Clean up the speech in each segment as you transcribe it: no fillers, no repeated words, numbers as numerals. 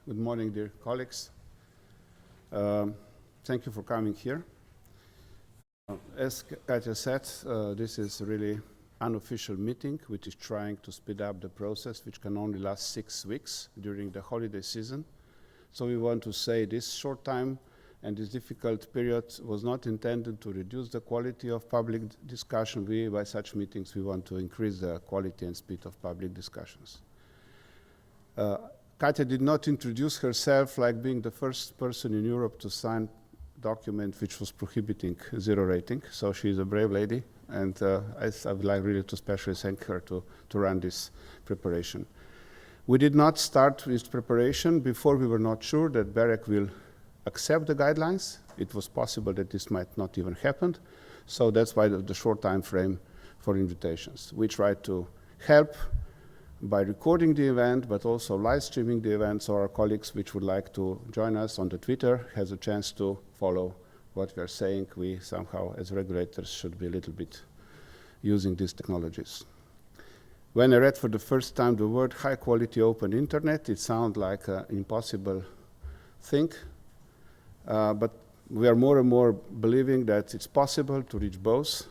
Good morning, dear colleagues. Thank you for coming here. As Katja said, this is really unofficial meeting, which is trying to speed up the process, which can only last 6 weeks during the holiday season. So we want to say this short time and this difficult period was not intended to reduce the quality of public discussion. By such meetings, we want to increase the quality and speed of public discussions. Katja did not introduce herself like being the first person in Europe to sign a document which was prohibiting zero rating. So she's a brave lady, and I would like really to especially thank her to run this preparation. We did not start with preparation before we were not sure that BEREC will accept the guidelines. It was possible that this might not even happen. So that's why the short time frame for invitations. We tried to help by recording the event, but also live streaming the event, so our colleagues which would like to join us on the Twitter has a chance to follow what we are saying. We somehow, as regulators, should be a little bit using these technologies. When I read for the first time the word high-quality open internet, it sounded like an impossible thing, but we are more and more believing that it's possible to reach both,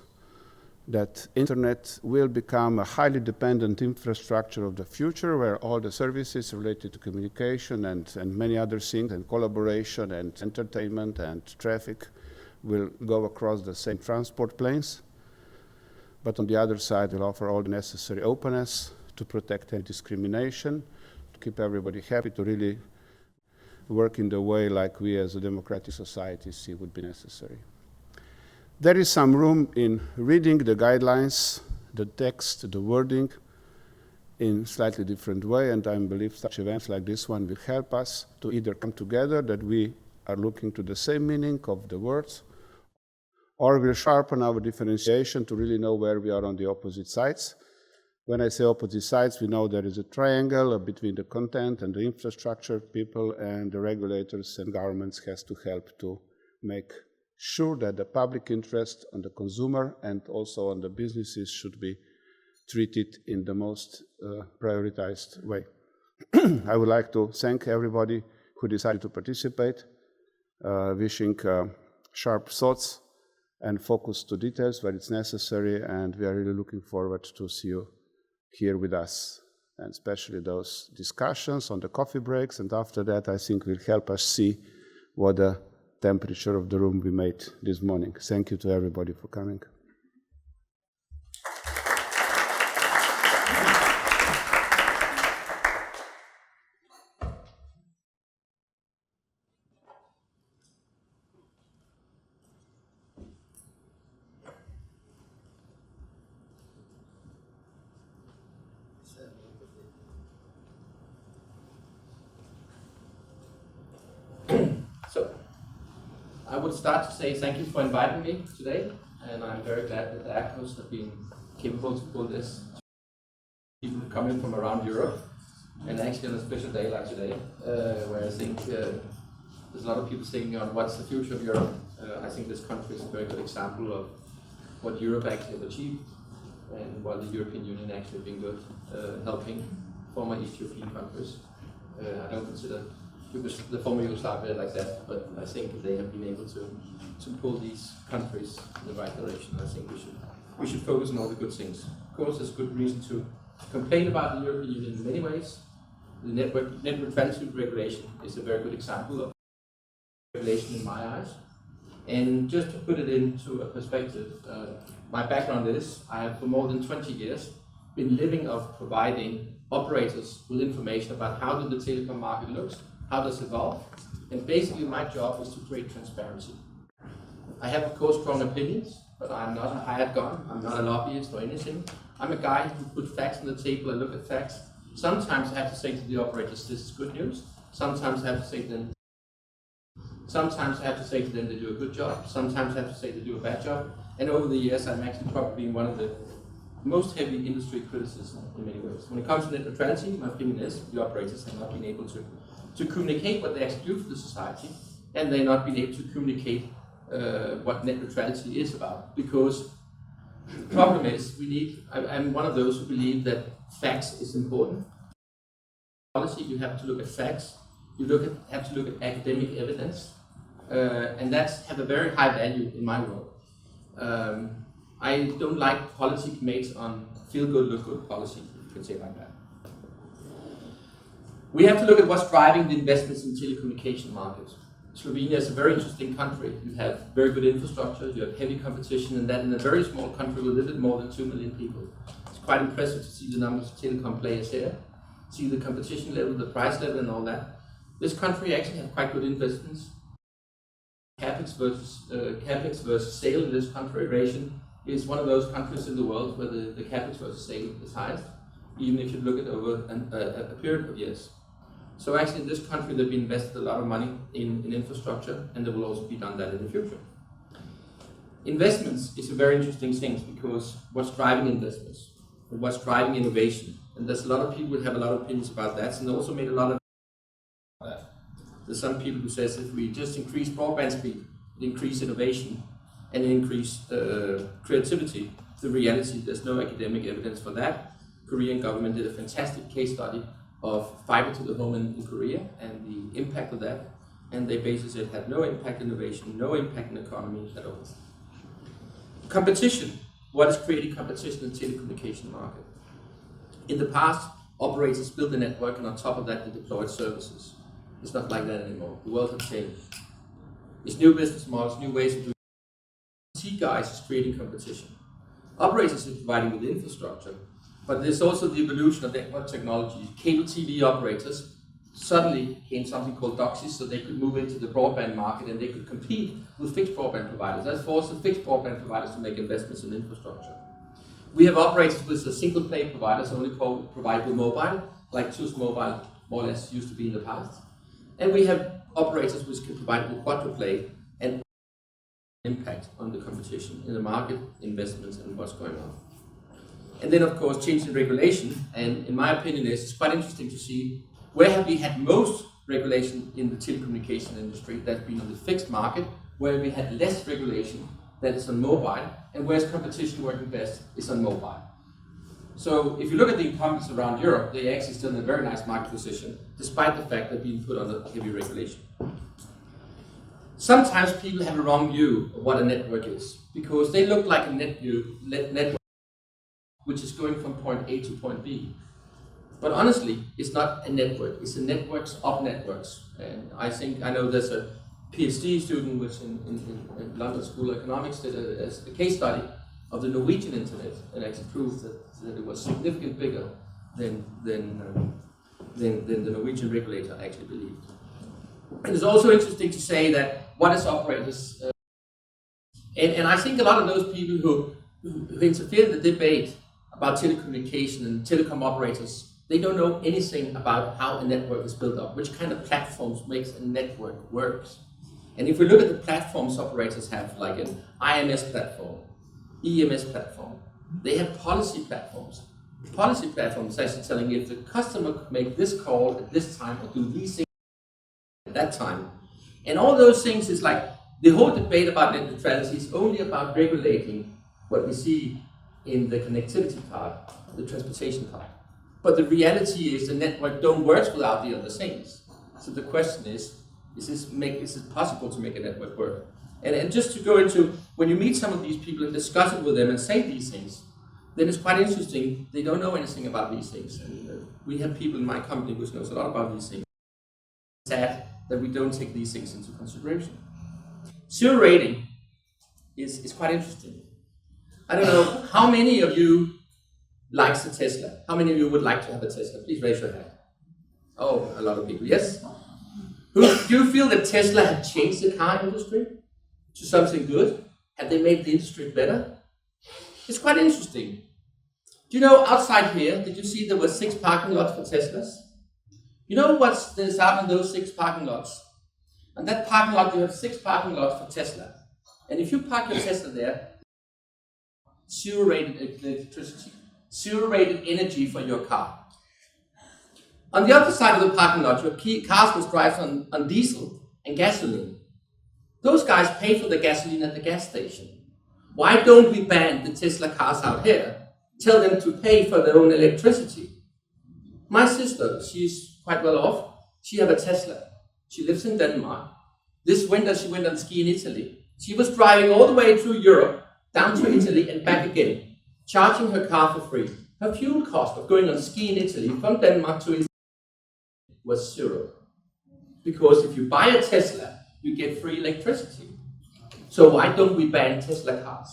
that internet will become a highly dependent infrastructure of the future where all the services related to communication and many other things and collaboration and entertainment and traffic will go across the same transport planes. But on the other side, will offer all the necessary openness to protect any discrimination, to keep everybody happy, to really work in the way like we as a democratic society see would be necessary. There is some room in reading the guidelines, the text, the wording in slightly different way, and I believe such events like this one will help us to either come together, that we are looking to the same meaning of the words, or we'll sharpen our differentiation to really know where we are on the opposite sides. When I say opposite sides, we know there is a triangle between the content and the infrastructure people, and the regulators and governments has to help to make sure that the public interest on the consumer and also on the businesses should be treated in the most prioritized way. I would like to thank everybody who decided to participate, wishing sharp thoughts and focus to details where it's necessary, and we are really looking forward to see you here with us, and especially those discussions on the coffee breaks, and after that I think will help us see what the temperature of the room we made this morning. Thank you to everybody for coming. So, I would start to say thank you for inviting me today, and I'm very glad that the AKOS have been capable to pull this. People coming from around Europe, and actually on a special day like today, where I think there's a lot of people thinking on what's the future of Europe. I think this country is a very good example of what Europe actually has achieved, and what the European Union actually has been good helping former East European countries. I don't consider the former Yugoslavia like that, but I think they have been able to pull these countries in the right direction. I think we should focus on all the good things. Of course, there's good reason to complain about the European Union in many ways. The network neutrality regulation is a very good example of regulation in my eyes. And just to put it into a perspective, my background is I have for more than 20 years been living of providing operators with information about how the telecom market looks, how does it evolve, and basically my job is to create transparency. I have, of course, strong opinions, but I'm not a hired gun, I'm not a lobbyist or anything. I'm a guy who puts facts on the table and look at facts. Sometimes I have to say to the operators, this is good news. Sometimes I have to say to them, they do a good job. Sometimes I have to say they do a bad job. And over the years, I'm actually probably been one of the most heavy industry criticism in many ways. When it comes to net neutrality, my opinion is the operators have not been able to communicate what they actually do for the society, and they're not been able to communicate what net neutrality is about. Because the problem is, I'm one of those who believe that facts is important. Policy, you have to look at facts, have to look at academic evidence, and that's have a very high value in my world. I don't like policy made on feel good, look good policy, if you can say it like that. We have to look at what's driving the investments in telecommunication markets. Slovenia is a very interesting country. You have very good infrastructure, you have heavy competition, and that in a very small country with a little bit more than 2 million people. It's quite impressive to see the numbers of telecom players here, see the competition level, the price level, and all that. This country actually has quite good investments. Capex versus sale in this country ratio is one of those countries in the world where the capex versus sale is highest, even if you look at over a period of years. So actually in this country they've invested a lot of money in infrastructure, and they will also be done that in the future. Investments is a very interesting thing, because what's driving investments, what's driving innovation, and there's a lot of people who have a lot of opinions about that, and they also made a lot of that. There's some people who says if we just increase broadband speed, increase innovation, and increase creativity, the reality there's no academic evidence for that. Korean government did a fantastic case study of fiber to the home in Korea and the impact of that, and they basically said it had no impact in innovation, no impact in economy at all. Competition. What is creating competition in the telecommunication market? In the past, operators built the network, and on top of that they deployed services. It's not like that anymore. The world has changed. It's new business models, new ways of doing it. IT guys is creating competition. Operators are providing with infrastructure, but there's also the evolution of network technology. Cable TV operators suddenly came something called DOCSIS, so they could move into the broadband market and they could compete with fixed broadband providers. That forced the fixed broadband providers to make investments in infrastructure. We have operators with a single play providers only provide with mobile, like TUS Mobile more or less used to be in the past. And we have operators which can provide with quadruple play and impact on the competition in the market, investments, and what's going on. And then, of course, change in regulation. And in my opinion, it's quite interesting to see where have we had most regulation in the telecommunication industry. That's been on the fixed market, where we had less regulation that is on mobile, and where's competition working best is on mobile. So if you look at the incumbents around Europe, they actually still in a very nice market position, despite the fact they're being put under heavy regulation. Sometimes people have a wrong view of what a network is, because they look like a network which is going from point A to point B. But honestly, it's not a network, it's a networks of networks. And I know there's a PhD student which in London School of Economics did a case study of the Norwegian internet, and actually proved that it was significantly bigger than the Norwegian regulator actually believed. And it's also interesting to say that what is operators, and I think a lot of those people who interfere in the debate about telecommunication and telecom operators, they don't know anything about how a network is built up, which kind of platforms makes a network works. And if we look at the platforms operators have, like an IMS platform, EMS platform, they have policy platforms. Policy platforms actually telling if the customer could make this call at this time or do these things at that time. And all those things is like, the whole debate about net neutrality is only about regulating what we see in the connectivity part, the transportation part. But the reality is the network don't work without the other things. So the question is it possible to make a network work? And just to go into, when you meet some of these people and discuss it with them and say these things, then it's quite interesting. They don't know anything about these things. And we have people in my company which knows a lot about these things. It's sad that we don't take these things into consideration. Zero rating is quite interesting. I don't know, how many of you likes a Tesla? How many of you would like to have a Tesla? Please raise your hand. Oh, a lot of people, yes? Do you feel that Tesla had changed the car industry to something good? Have they made the industry better? It's quite interesting. Do you know, outside here, did you see there were 6 parking lots for Teslas? You know what's out in those 6 parking lots? On that parking lot, you have 6 parking lots for Tesla. And if you park your Tesla there, zero rated electricity, zero rated energy for your car. On the other side of the parking lot, you have cars which drive on diesel and gasoline. Those guys pay for the gasoline at the gas station. Why don't we ban the Tesla cars out here? Tell them to pay for their own electricity. My sister, she's quite well off. She have a Tesla. She lives in Denmark. This winter she went on ski in Italy. She was driving all the way through Europe, down to Italy and back again, charging her car for free. Her fuel cost of going on ski in Italy from Denmark to Italy was 0. Because if you buy a Tesla, you get free electricity. So why don't we ban Tesla cars?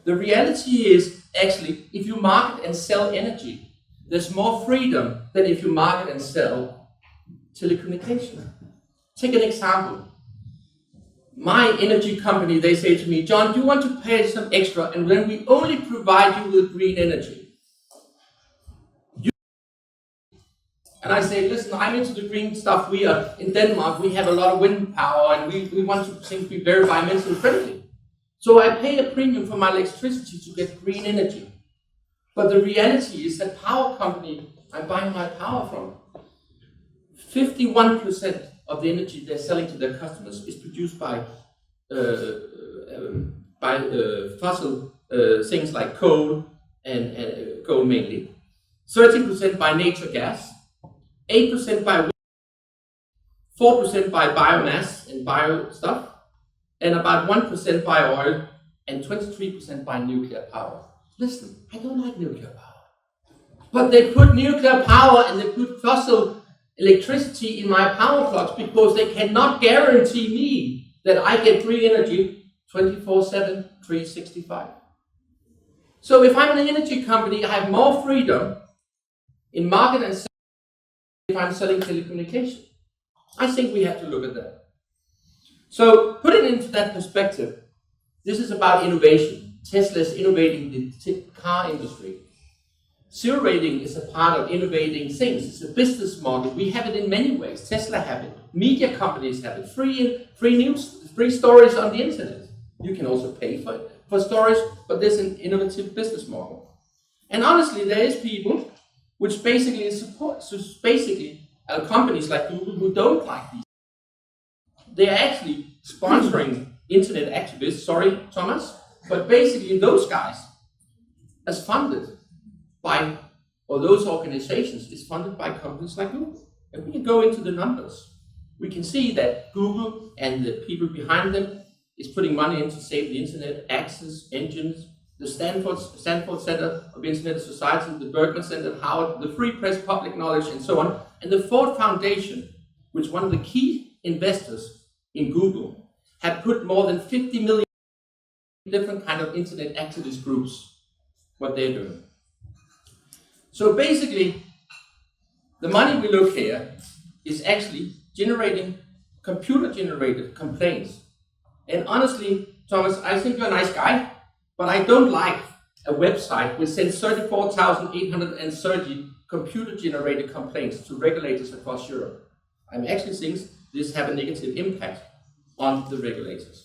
The reality is, actually, if you market and sell energy, there's more freedom than if you market and sell telecommunication. Take an example. My energy company, they say to me, John, do you want to pay some extra and then we only provide you with green energy? And I say, listen, I'm into the green stuff. We are in Denmark, we have a lot of wind power and we want to be very environmentally friendly. So I pay a premium for my electricity to get green energy. But the reality is that power company I'm buying my power from, 51% of the energy they're selling to their customers is produced by fossil things like coal and coal mainly, 13% by nature gas, 8% by wind, 4% by biomass and bio stuff, and about 1% by oil, and 23% by nuclear power. Listen, I don't like nuclear power. But they put nuclear power and they put fossil electricity in my power plugs because they cannot guarantee me that I get free energy 24/7, 365. So if I'm an energy company, I have more freedom in market and sales if I'm selling telecommunication. I think we have to look at that. So put it into that perspective. This is about innovation. Tesla is innovating the car industry. Zero rating is a part of innovating things. It's a business model. We have it in many ways. Tesla have it. Media companies have it. Free news, free stories on the internet. You can also pay for stories, but there's an innovative business model. And honestly, there is people which basically support, companies like Google who don't like these. They are actually sponsoring internet activists, sorry, Thomas, but basically those guys as funded by, or those organizations is funded by companies like Google. And we can go into the numbers. We can see that Google and the people behind them is putting money in to save the internet, access, engines, the Stanford Center of Internet Society, the Berkman Center at Howard, the Free Press, Public Knowledge, and so on, and the Ford Foundation, which one of the key investors in Google, have put more than 50 million different kind of internet activist groups, what they're doing. So basically, the money we look here is actually generating computer-generated complaints. And honestly, Thomas, I think you're a nice guy, but I don't like a website which sends 34,830 computer-generated complaints to regulators across Europe. I actually think this have a negative impact on the regulators.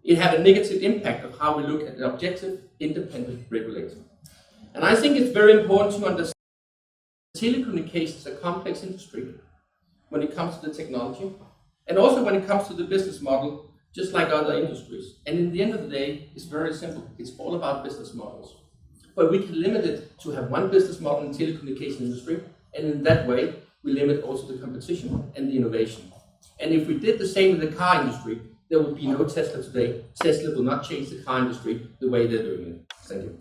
It had a negative impact of how we look at an objective, independent regulator. And I think it's very important to understand telecommunications is a complex industry when it comes to the technology, and also when it comes to the business model, just like other industries. And in the end of the day, it's very simple. It's all about business models. But we can limit it to have one business model in the telecommunication industry, and in that way, we limit also the competition and the innovation. And if we did the same in the car industry, there would be no Tesla today. Tesla will not change the car industry the way they're doing it. Thank you.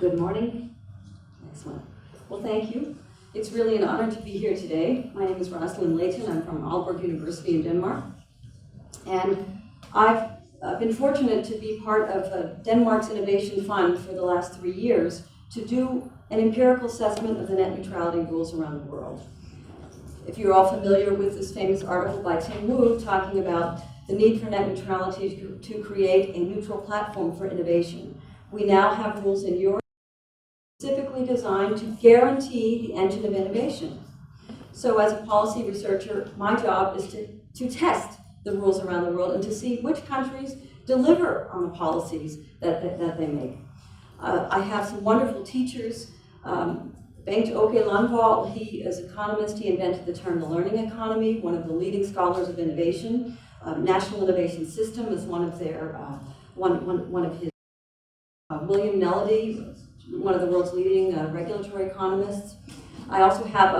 Good morning. Excellent. Well, thank you. It's really an honor to be here today. My name is Rosalind Layton. I'm from Aalborg University in Denmark. And I've been fortunate to be part of Denmark's Innovation Fund for the last 3 years to do an empirical assessment of the net neutrality rules around the world. If you're all familiar with this famous article by Tim Wu talking about the need for net neutrality to create a neutral platform for innovation. We now have rules in Europe specifically designed to guarantee the engine of innovation. So as a policy researcher, my job is to test the rules around the world and to see which countries deliver on the policies that they make. I have some wonderful teachers. Bengt Åke Landval, he is an economist, he invented the term the learning economy, one of the leading scholars of innovation. National Innovation System is one of their, one of his, William Melody, one of the world's leading regulatory economists. I also have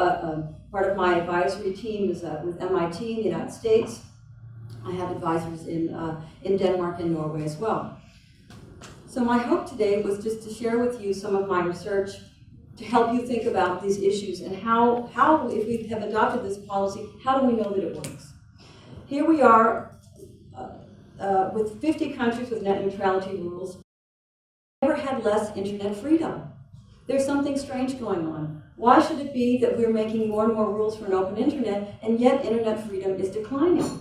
part of my advisory team is with MIT in the United States. I have advisors in Denmark and Norway as well. So my hope today was just to share with you some of my research to help you think about these issues and how if we have adopted this policy, how do we know that it works? Here we are with 50 countries with net neutrality rules. Never had less internet freedom. There's something strange going on. Why should it be that we're making more and more rules for an open internet and yet internet freedom is declining?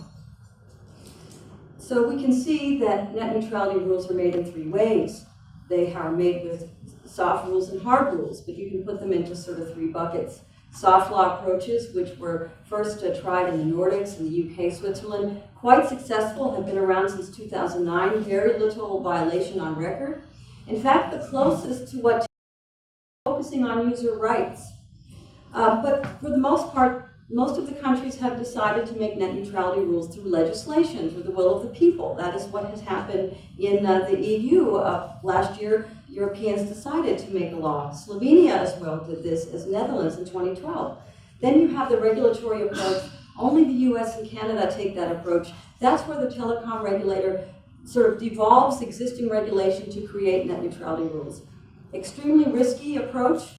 So we can see that net neutrality rules are made in three ways. They are made with soft rules and hard rules, but you can put them into sort of three buckets. Soft law approaches, which were first tried in the Nordics, in the UK, Switzerland, quite successful, have been around since 2009, very little violation on record. In fact, the closest to what focusing on user rights. But for the most part, most of the countries have decided to make net neutrality rules through legislation, through the will of the people. That is what has happened in the EU. Last year, Europeans decided to make a law. Slovenia as well did this, as Netherlands in 2012. Then you have the regulatory approach. Only the US and Canada take that approach. That's where the telecom regulator sort of devolves existing regulation to create net neutrality rules. Extremely risky approach.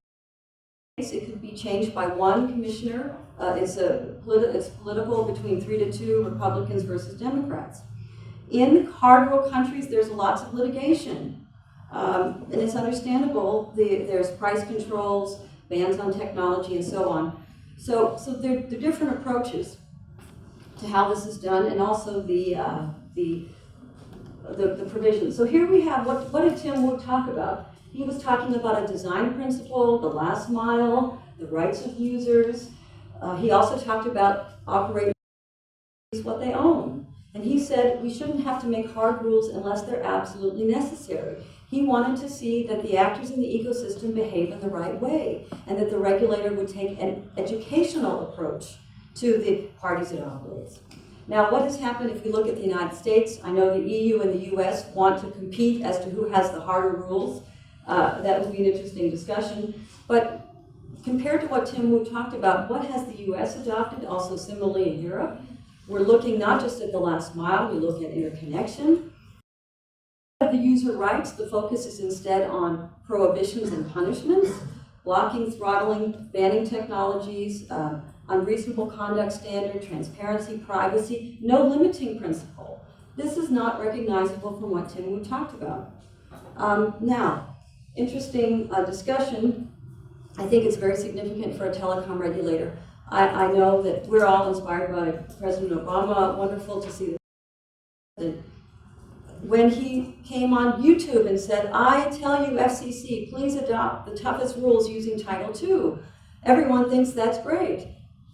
It could be changed by one commissioner. It's political between 3-2 Republicans versus Democrats. In hard rule countries, there's lots of litigation. And it's understandable. There's price controls, bans on technology, and so on. So there are different approaches to how this is done, and also the provisions. So here we have, what did Tim Wu talk about? He was talking about a design principle, the last mile, the rights of users. He also talked about operators, what they own. And he said we shouldn't have to make hard rules unless they're absolutely necessary. He wanted to see that the actors in the ecosystem behave in the right way, and that the regulator would take an educational approach to the parties it operates. Now, what has happened if we look at the United States? I know the EU and the US want to compete as to who has the harder rules. That would be an interesting discussion. But compared to what Tim Wu talked about, what has the US adopted, also similarly in Europe? We're looking not just at the last mile, we look at interconnection. The user rights, the focus is instead on prohibitions and punishments, blocking, throttling, banning technologies, unreasonable conduct standard, transparency, privacy, no limiting principle. This is not recognizable from what Tim Wu talked about. Now, interesting discussion. I think it's very significant for a telecom regulator. I know that we're all inspired by President Obama. Wonderful to see that. When he came on YouTube and said, I tell you, FCC, please adopt the toughest rules using Title II. Everyone thinks that's great.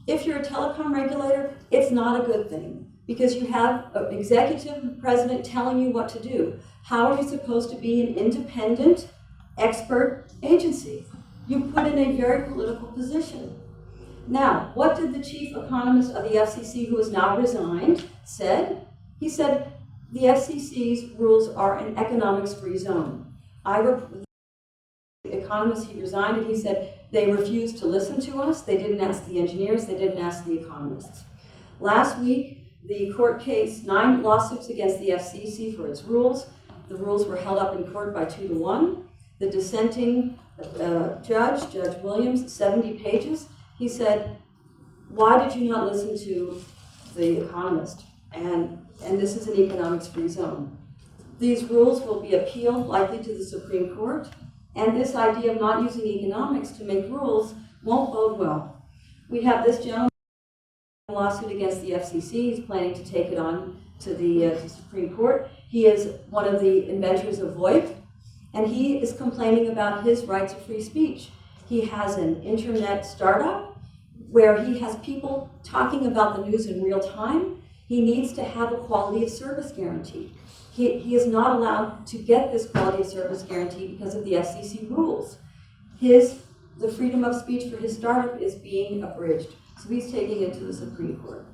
If you're a telecom regulator, it's not a good thing, because you have an executive president telling you what to do. How are you supposed to be an independent, expert agency? You put in a very political position. Now, what did the chief economist of the FCC, who has now resigned, said? He said, the FCC's rules are an economics-free zone. The economist, he resigned, and he said, they refused to listen to us. They didn't ask the engineers. They didn't ask the economists. Last week, the court case, 9 lawsuits against the FCC for its rules. The rules were held up in court by 2-1. The dissenting Judge Williams, 70 pages, he said, why did you not listen to the economist? And this is an economics-free zone. These rules will be appealed likely to the Supreme Court. And this idea of not using economics to make rules won't bode well. We have this gentleman lawsuit against the FCC. He's planning to take it on to the Supreme Court. He is one of the inventors of VoIP, and he is complaining about his rights of free speech. He has an internet startup where he has people talking about the news in real time. He needs to have a quality of service guarantee. He is not allowed to get this quality of service guarantee because of the FCC rules. The freedom of speech for his startup is being abridged. So he's taking it to the Supreme Court.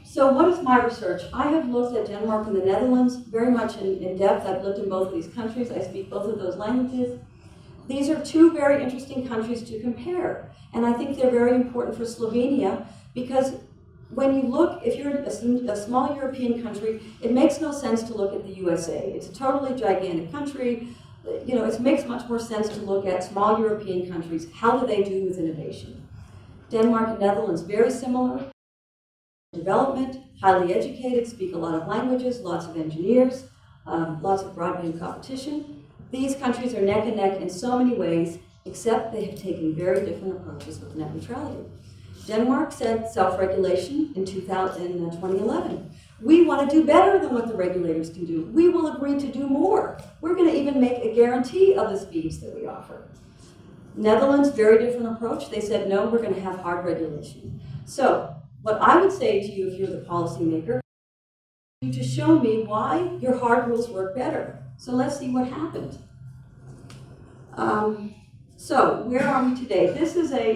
So what is my research? I have looked at Denmark and the Netherlands very much in depth. I've lived in both of these countries. I speak both of those languages. These are two very interesting countries to compare. And I think they're very important for Slovenia because when you look, if you're a small European country, it makes no sense to look at the USA. It's a totally gigantic country. You know, it makes much more sense to look at small European countries. How do they do with innovation? Denmark and Netherlands, very similar. Development, highly educated, speak a lot of languages, lots of engineers, lots of broadband competition. These countries are neck and neck in so many ways, except they have taken very different approaches with net neutrality. Denmark said self-regulation in 2011. We want to do better than what the regulators can do. We will agree to do more. We're going to even make a guarantee of the speeds that we offer. Netherlands, very different approach. They said, no, we're going to have hard regulation. So what I would say to you if you're the policymaker, you to show me why your hard rules work better. So let's see what happened. So where are we today?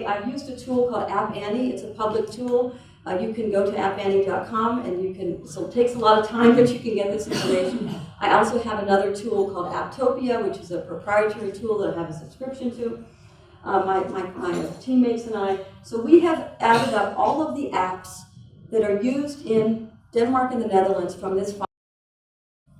I used a tool called App Annie. It's a public tool. You can go to appannie.com and so it takes a lot of time, but you can get this information. I also have another tool called Apptopia, which is a proprietary tool that I have a subscription to. My teammates and I. So we have added up all of the apps that are used in Denmark and the Netherlands from this file,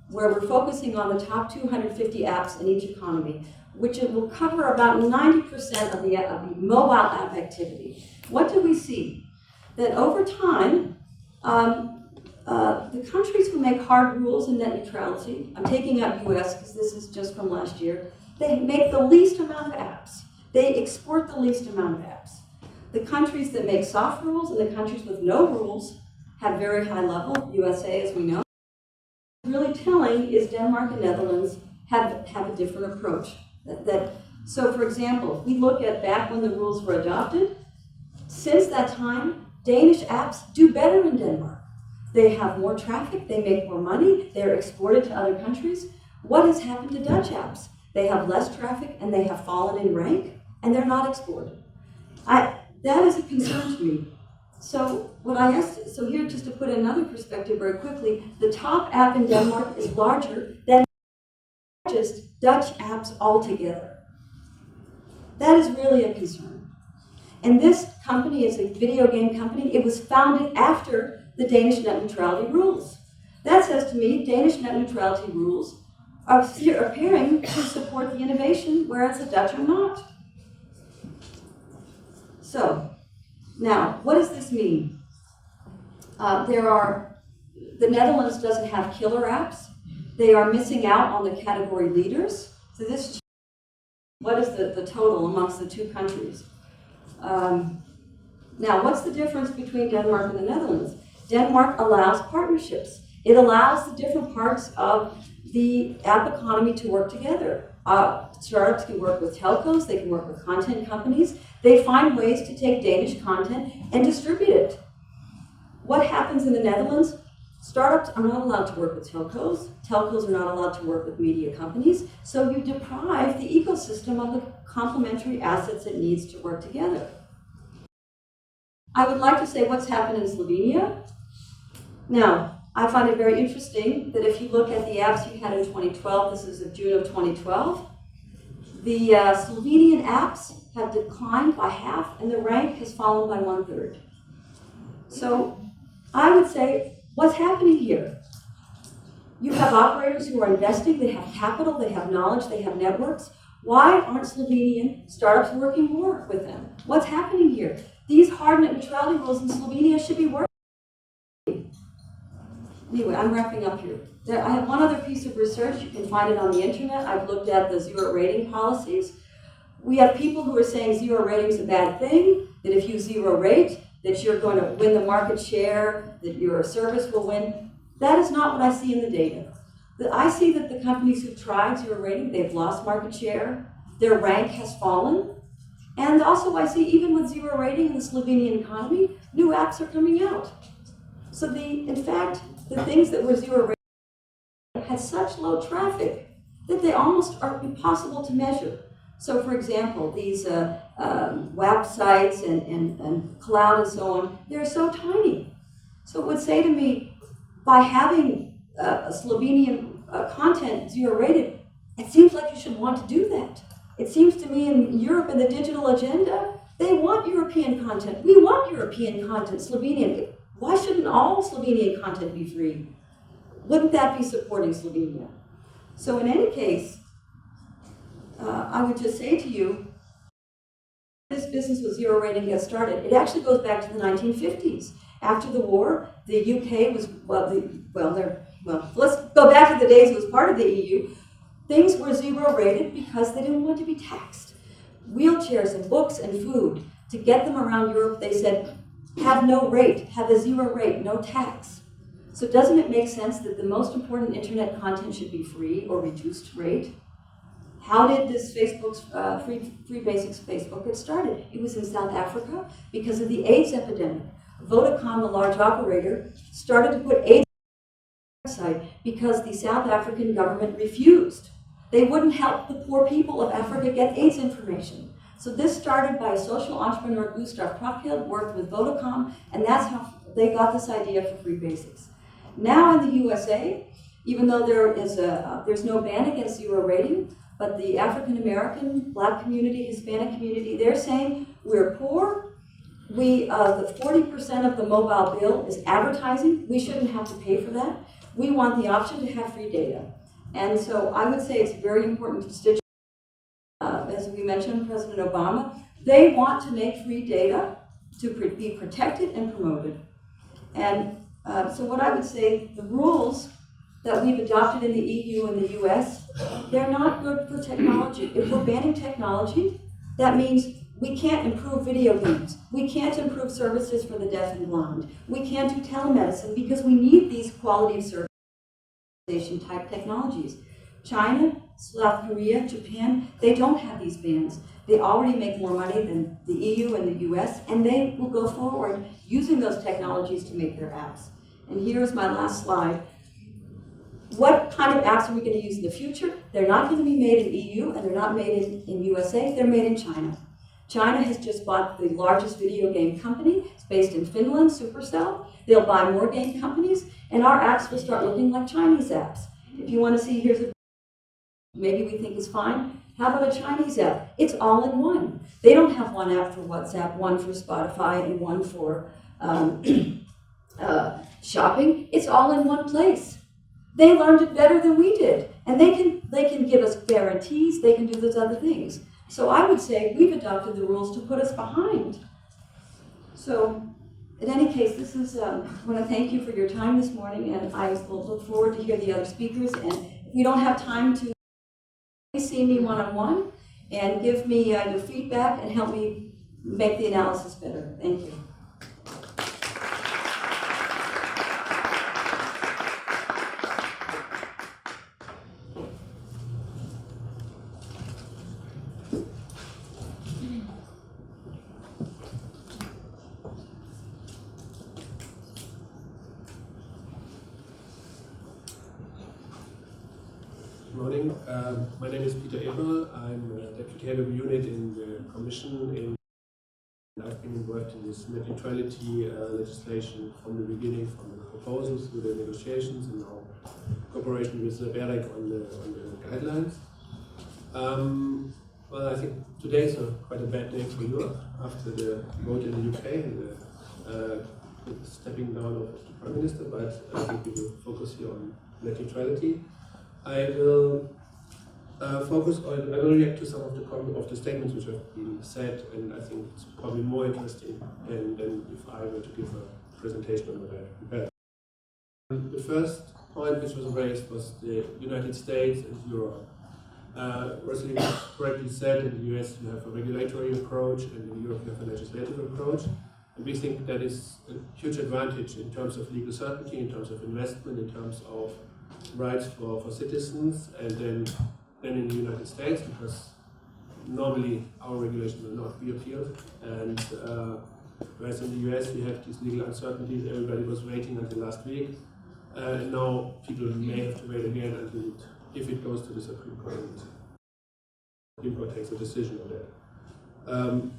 where we're focusing on the top 250 apps in each economy, which it will cover about 90% of the mobile app activity. What do we see? That over time, the countries who make hard rules in net neutrality, I'm taking out US because this is just from last year, they make the least amount of apps. They export the least amount of apps. The countries that make soft rules and the countries with no rules have very high level, USA as we know. Really telling is Denmark and Netherlands have a different approach. So for example, we look at back when the rules were adopted, since that time, Danish apps do better in Denmark. They have more traffic, they make more money, they're exported to other countries. What has happened to Dutch apps? They have less traffic and they have fallen in rank and they're not exported. That is a concern to me. So here just to put another perspective very quickly, the top app in Denmark is larger than the largest Dutch apps altogether. That is really a concern. And this company is a video game company. It was founded after the Danish net neutrality rules. That says to me, Danish net neutrality rules are appearing to support the innovation, whereas the Dutch are not. So, now, what does this mean? The Netherlands doesn't have killer apps. They are missing out on the category leaders. So what is the total amongst the two countries? Now, what's the difference between Denmark and the Netherlands? Denmark allows partnerships. It allows the different parts of the app economy to work together. Startups can work with telcos, they can work with content companies. They find ways to take Danish content and distribute it. What happens in the Netherlands? Startups are not allowed to work with telcos. Telcos are not allowed to work with media companies. So you deprive the ecosystem of the complementary assets it needs to work together. I would like to say what's happened in Slovenia. Now, I find it very interesting that if you look at the apps you had in 2012, this is of June of 2012, the Slovenian apps have declined by half and the rank has fallen by 1/3. So I would say, what's happening here? You have operators who are investing, they have capital, they have knowledge, they have networks. Why aren't Slovenian startups working more with them? What's happening here? These hard net neutrality rules in Slovenia should be working. Anyway, I'm wrapping up here. I have one other piece of research. You can find it on the internet. I've looked at the zero rating policies. We have people who are saying zero rating is a bad thing, that if you zero rate, that you're going to win the market share, that your service will win. That is not what I see in the data. I see that the companies who've tried zero rating, they've lost market share, their rank has fallen, and also I see even with zero rating in the Slovenian economy, new apps are coming out. So in fact, the things that were zero rating had such low traffic that they almost are impossible to measure. So for example, these websites and cloud and so on, they're so tiny. So it would say to me, by having Slovenian content zero rated, it seems like you should want to do that. It seems to me in Europe and the digital agenda, they want European content. We want European content, Slovenian. Why shouldn't all Slovenian content be free? Wouldn't that be supporting Slovenia? So in any case, I would just say to you, this business with zero rating gets started. It actually goes back to the 1950s. After the war, the UK was, let's go back to the days it was part of the EU. Things were zero rated because they didn't want to be taxed. Wheelchairs and books and food, to get them around Europe, they said, have no rate, have a zero rate, no tax. So doesn't it make sense that the most important internet content should be free or reduced rate? How did this Facebook's Free Basics Facebook get started? It was in South Africa because of the AIDS epidemic. Vodacom, the large operator, started to put AIDS on the website because the South African government refused. They wouldn't help the poor people of Africa get AIDS information. So this started by a social entrepreneur, Gustav Prochhild, worked with Vodacom, and that's how they got this idea for Free Basics. Now in the USA, even though there's no ban against zero rating, but the African American, Black community, Hispanic community, they're saying we're poor. The 40% of the mobile bill is advertising. We shouldn't have to pay for that. We want the option to have free data. And so I would say it's very important constituency. As we mentioned, President Obama, they want to make free data to be protected and promoted. And so what I would say, the rules that we've adopted in the EU and the US, they're not good for technology. If we're banning technology, that means we can't improve video games. We can't improve services for the deaf and blind. We can't do telemedicine because we need these quality of service type technologies. China, South Korea, Japan, they don't have these bans. They already make more money than the EU and the US, and they will go forward using those technologies to make their apps. And here's my last slide. What kind of apps are we going to use in the future? They're not going to be made in EU and they're not made in USA, they're made in China. China has just bought the largest video game company. It's based in Finland, Supercell. They'll buy more game companies, and our apps will start looking like Chinese apps. If you want to see, here's a maybe we think is fine. How about a Chinese app? It's all in one. They don't have one app for WhatsApp, one for Spotify, and one for shopping. It's all in one place. They learned it better than we did, and they can give us guarantees. They can do those other things. So I would say we've adopted the rules to put us behind. So, in any case, this is. I want to thank you for your time this morning, and I will look forward to hear the other speakers. And if we don't have time to see me one-on-one, and give me your feedback and help me make the analysis better. Thank you. Good morning. My name is Peter Eberl. I'm Deputy Head of Unit in the Commission. I've been involved in this net neutrality legislation from the beginning, from the proposals through the negotiations, and now cooperation with the BEREC on the guidelines. Well, I think today is quite a bad day for Europe after the vote in the UK and the stepping down of the Prime Minister, but I think we will focus here on net neutrality. I will react to some of the statements which have been said, and I think it's probably more interesting than if I were to give a presentation on what I prepared. The first point which was raised was the United States and Europe. Rosalind correctly said in the US you have a regulatory approach and in Europe you have a legislative approach. And we think that is a huge advantage in terms of legal certainty, in terms of investment, in terms of rights for citizens, and then in the United States, because normally our regulation will not be appealed. And whereas in the US we have these legal uncertainties, everybody was waiting until last week. And now people may have to wait again until if it goes to the Supreme Court. The Supreme Court takes a decision on that.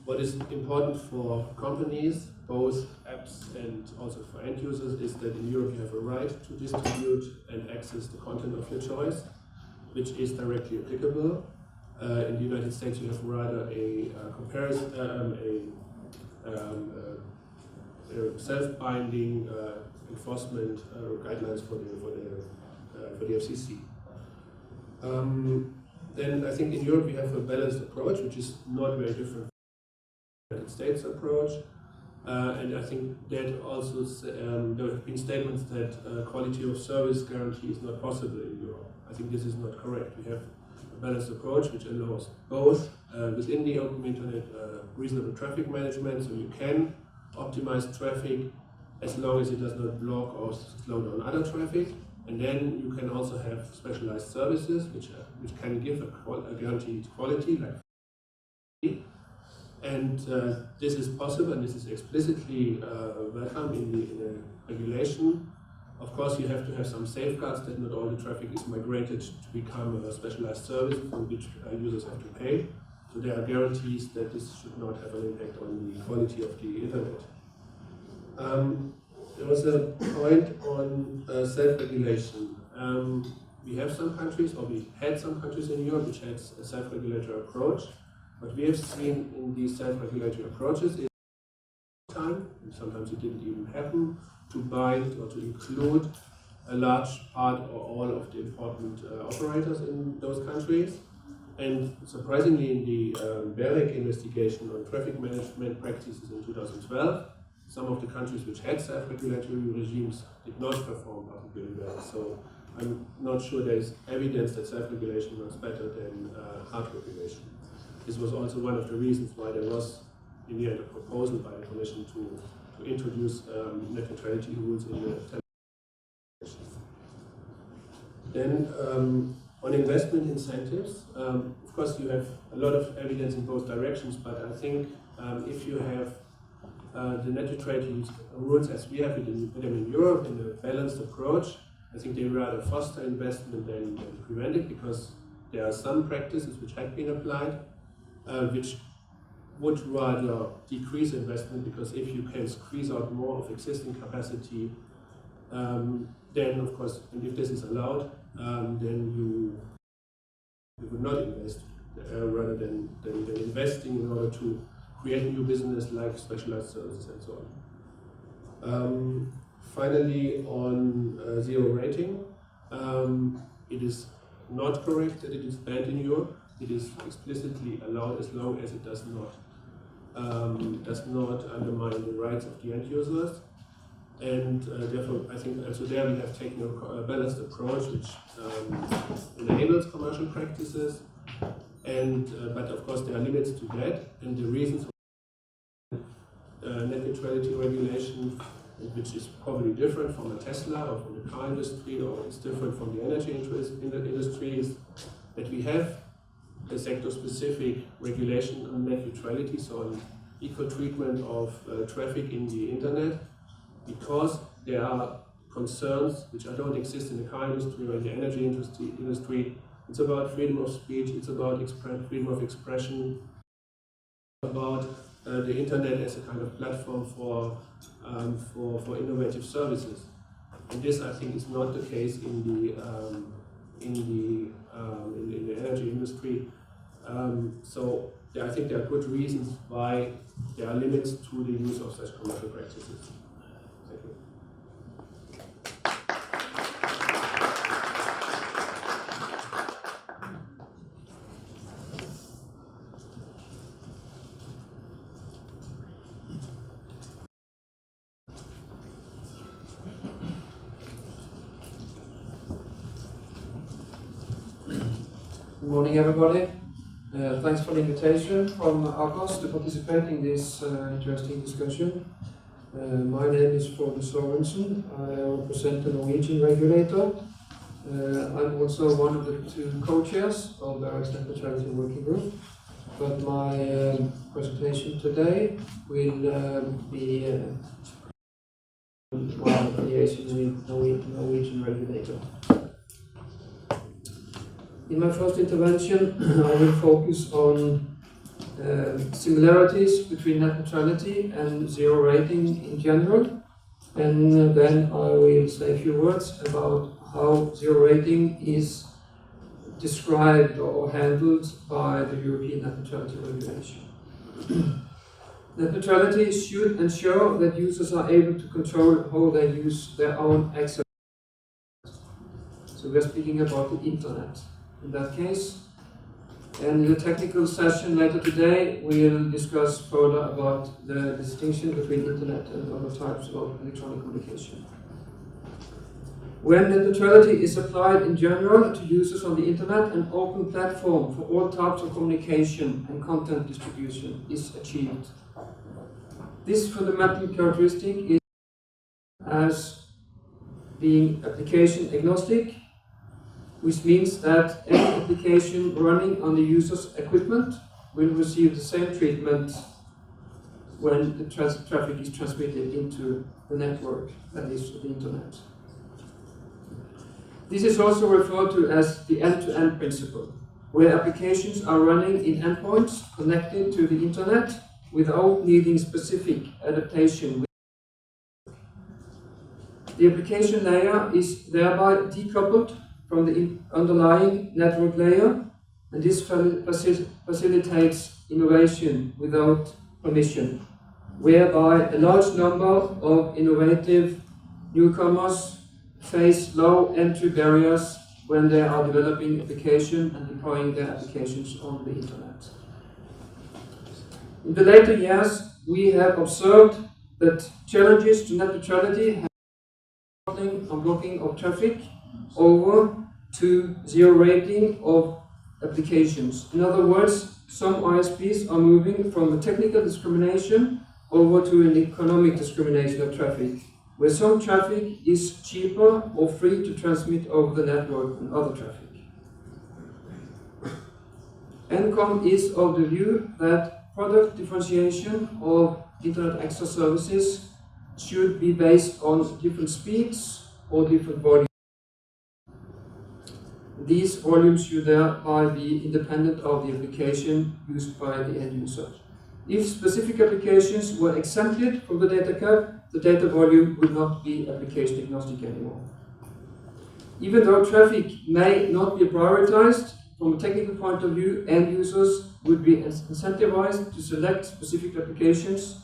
What is important for companies, both apps and also for end users, is that in Europe you have a right to distribute and access the content of your choice, which is directly applicable. In the United States you have rather a self-binding enforcement guidelines for the FCC. Then I think in Europe we have a balanced approach, which is not very different from the United States approach. And I think that also there have been statements that quality of service guarantee is not possible in Europe. I think this is not correct. We have a balanced approach which allows both within the open internet reasonable traffic management, so you can optimize traffic as long as it does not block or slow down other traffic. And then you can also have specialized services which can give a guaranteed quality, like. And this is possible, and this is explicitly welcome in the regulation. Of course, you have to have some safeguards that not all the traffic is migrated to become a specialized service for which users have to pay. So there are guarantees that this should not have an impact on the quality of the internet. There was a point on self-regulation. We have some countries, or we had some countries in Europe which had a self-regulatory approach. What we have seen in these self-regulatory approaches is time, and sometimes it didn't even happen, to bind or to include a large part or all of the important operators in those countries. And surprisingly, in the BEREC investigation on traffic management practices in 2012, some of the countries which had self-regulatory regimes did not perform particularly well. So I'm not sure there is evidence that self-regulation was better than hard regulation. This was also one of the reasons why there was, in the end, a proposal by the Commission to introduce net neutrality rules in the telecommunications. Then, on investment incentives, of course, you have a lot of evidence in both directions, but I think if you have the net neutrality rules as we have them in Europe in a balanced approach, I think they rather foster investment than prevent it, because there are some practices which have been applied which would rather decrease investment, because if you can squeeze out more of existing capacity, then of course, and if this is allowed, then you would not invest rather than investing in order to create new business like specialized services and so on. Finally, on zero rating, it is not correct that it is banned in Europe. It is explicitly allowed as long as it does not undermine the rights of the end users. And therefore, I think also there we have taken a balanced approach which enables commercial practices. And but of course there are limits to that, and the reasons for net neutrality regulation, which is probably different from a Tesla or from the car industry, or it's different from the energy industry, is that we have a sector-specific regulation on net neutrality, so on equal treatment of traffic in the internet, because there are concerns which don't exist in the car industry or in the energy industry. It's about freedom of speech, it's about freedom of expression, about the internet as a kind of platform for innovative services. And this, I think, is not the case in the energy industry. So I think there are good reasons why there are limits to the use of such commercial practices. Thank you. Good morning, everybody. Thanks for the invitation from AKOS to participate in this interesting discussion. My name is Frode Sorensen. I represent the Norwegian regulator. I'm also one of the two co-chairs of the Network Neutrality Working Group. But my presentation today will be my affiliation with Norwegian regulator. In my first intervention, I will focus on similarities between net neutrality and zero rating in general, and then I will say a few words about how zero rating is described or handled by the European net neutrality regulation. Net neutrality should ensure that users are able to control how they use their own access. So we're speaking about the internet in that case. And in the technical session later today, we'll discuss further about the distinction between internet and other types of electronic communication. When net neutrality is applied in general to users on the internet, an open platform for all types of communication and content distribution is achieved. This fundamental characteristic is as being application agnostic, which means that any application running on the user's equipment will receive the same treatment when the traffic is transmitted into the network, that is the internet. This is also referred to as the end-to-end principle, where applications are running in endpoints connected to the internet without needing specific adaptation. The application layer is thereby decoupled from the underlying network layer, and this facilitates innovation without permission, whereby a large number of innovative newcomers face low entry barriers when they are developing applications and deploying their applications on the internet. In the later years, we have observed that challenges to net neutrality have blocking of traffic over to zero rating of applications. In other words, some ISPs are moving from a technical discrimination over to an economic discrimination of traffic, where some traffic is cheaper or free to transmit over the network than other traffic. NCOM is of the view that product differentiation of internet access services should be based on different speeds or different volumes. These volumes should thereby be independent of the application used by the end user. If specific applications were exempted from the data cap, the data volume would not be application agnostic anymore. Even though traffic may not be prioritized, from a technical point of view, end users would be incentivized to select specific applications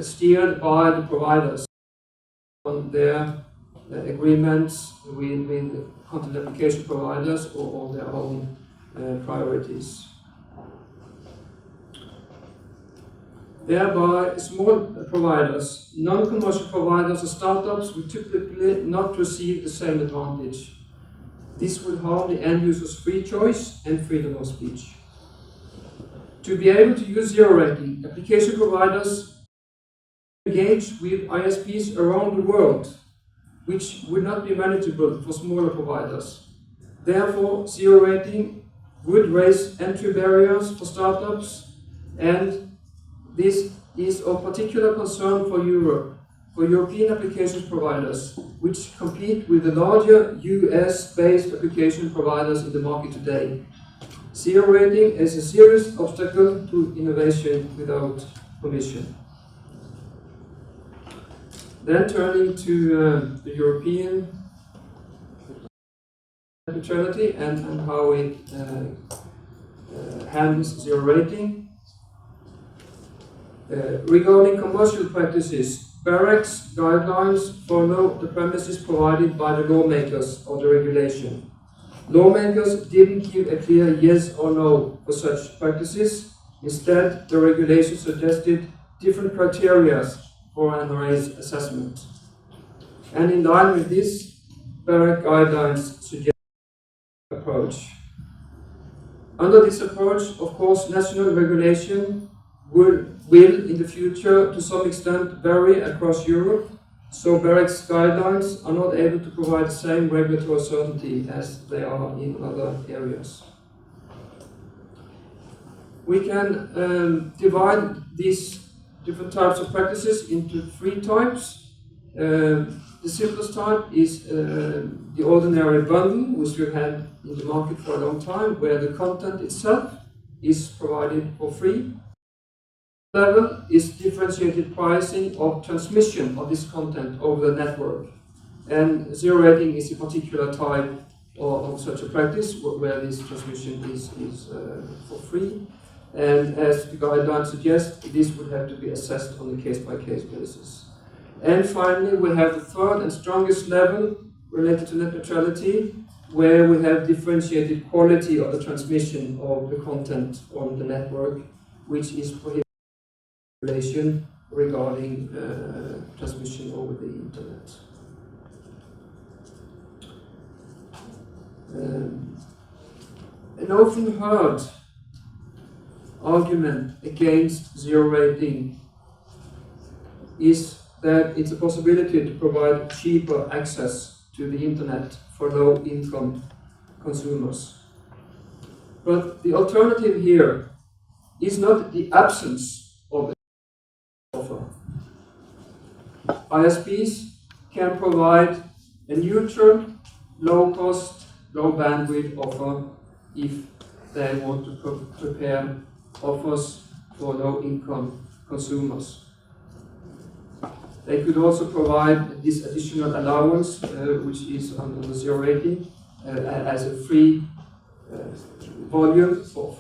steered by the providers on their agreements with content application providers or their own priorities. Thereby, small providers, non-commercial providers or startups will typically not receive the same advantage. This will harm the end user's free choice and freedom of speech. To be able to use zero rating, application providers engage with ISPs around the world, which would not be manageable for smaller providers. Therefore, zero rating would raise entry barriers for startups, and this is of particular concern for Europe, for European applications providers, which compete with the larger US-based application providers in the market today. Zero rating is a serious obstacle to innovation without permission. Then turning to the European neutrality and how it handles zero rating. Regarding commercial practices, BEREC's guidelines follow the premises provided by the lawmakers of the regulation. Lawmakers didn't give a clear yes or no for such practices. Instead, the regulation suggested different criteria for an array's assessment. And in line with this, BEREC guidelines suggest an approach. Under this approach, of course, national regulation will in the future to some extent vary across Europe, so BEREC's guidelines are not able to provide the same regulatory certainty as they are in other areas. We can divide these different types of practices into 3 types. The simplest type is the ordinary bundle, which we've had in the market for a long time, where the content itself is provided for free. Level is differentiated pricing of transmission of this content over the network. And zero rating is a particular type of such a practice where this transmission is for free. And as the guidelines suggest, this would have to be assessed on a case-by-case basis. And finally, we have the third and strongest level related to net neutrality, where we have differentiated quality of the transmission of the content on the network, which is prohibited regarding transmission over the internet. An often heard argument against zero rating is that it's a possibility to provide cheaper access to the internet for low-income consumers. But the alternative here is not the absence of an offer. ISPs can provide a neutral, low-cost, low-bandwidth offer if they want to prepare offers for low-income consumers. They could also provide this additional allowance, which is under the zero rating, as a free volume for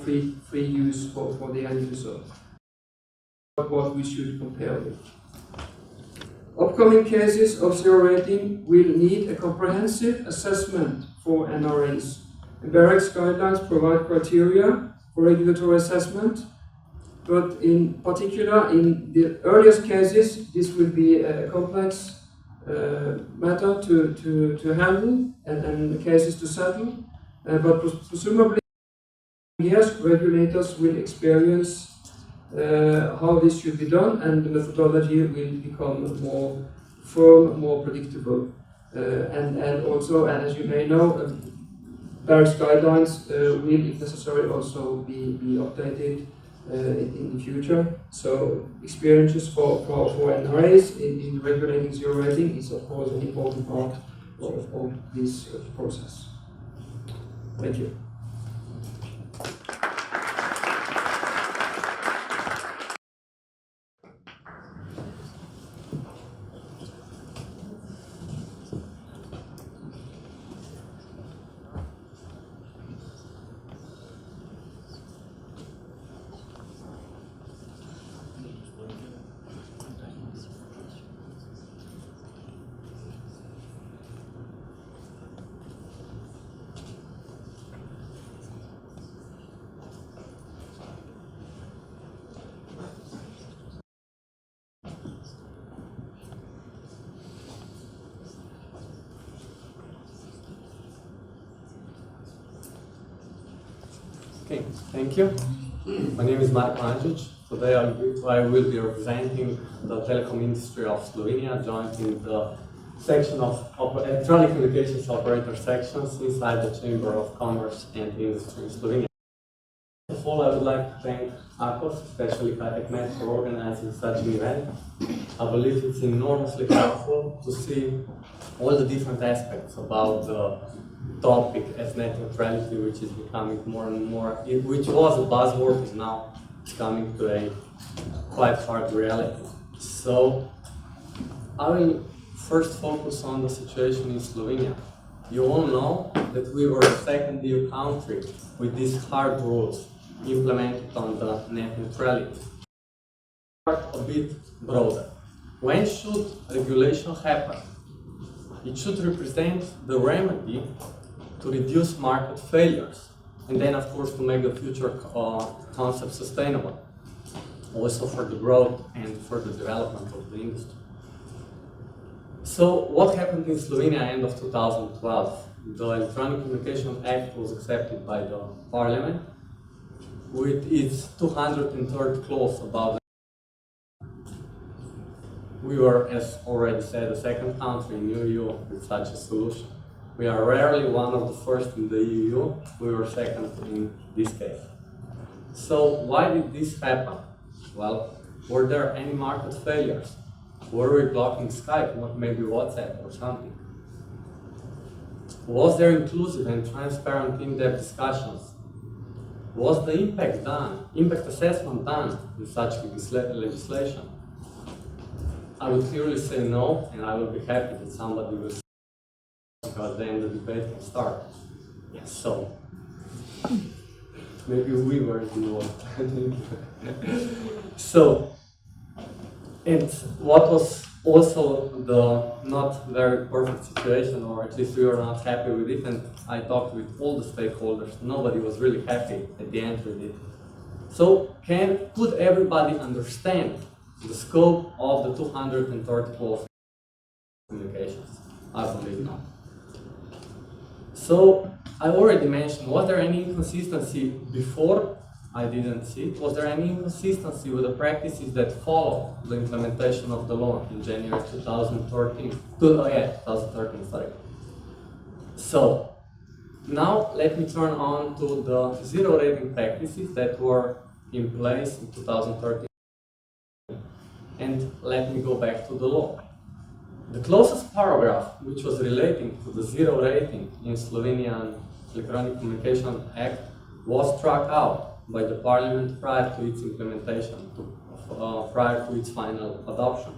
free use for the end user. What we should compare with. Upcoming cases of zero rating will need a comprehensive assessment for NRAs. The BEREC's guidelines provide criteria for regulatory assessment, but in particular, in the earliest cases, this will be a complex matter to handle and cases to settle. But presumably, yes, regulators will experience how this should be done, and the methodology will become more firm, more predictable. And also, and as you may know, BEREC's guidelines will, if necessary, also be updated in the future. So experiences for NRAs in regulating zero rating is of course an important part of this process. Thank you. Okay, thank you. My name is Marko Andžić. Today I will be representing the telecom industry of Slovenia, joined in the section of electronic communications operator sections inside the Chamber of Commerce and Industry in Slovenia. First of all, I would like to thank AKOS, especially KTECMET, for organizing such an event. I believe it's enormously helpful to see all the different aspects about the topic as net neutrality, which is becoming more and more, which was a buzzword, is now coming to a quite hard reality. So I will first focus on the situation in Slovenia. You all know that we were the second EU country with these hard rules implemented on the net neutrality. A bit broader. When should regulation happen? It should represent the remedy to reduce market failures, and then of course to make the future concept sustainable, also for the growth and for the development of the industry. So what happened in Slovenia end of 2012? the Electronic Communication Act was accepted by the Parliament with its 203rd clause about we were, as already said, the second country in the EU with such a solution. We are rarely one of the first in the EU, we were second in this case. So why did this happen? Well, were there any market failures? Were we blocking Skype, maybe WhatsApp or something? Was there inclusive and transparent in-depth discussions? Was the impact assessment done in such legislation? I would clearly say no, and I will be happy that somebody will say because then the debate can start. So, maybe we were involved. So, and what was also the not very perfect situation, or at least we were not happy with it, and I talked with all the stakeholders, nobody was really happy at the end with it. So, could everybody understand the scope of the 203rd clause communications? I believe not. So, I already mentioned, was there any inconsistency before? I didn't see it. Was there any inconsistency with the practices that followed the implementation of the law in January 2013? 2013, sorry. So, now let me turn on to the zero rating practices that were in place in 2013. And let me go back to the law. The closest paragraph, which was relating to the zero rating in Slovenian Electronic Communication Act, was struck out by the Parliament prior to its implementation, prior to its final adoption.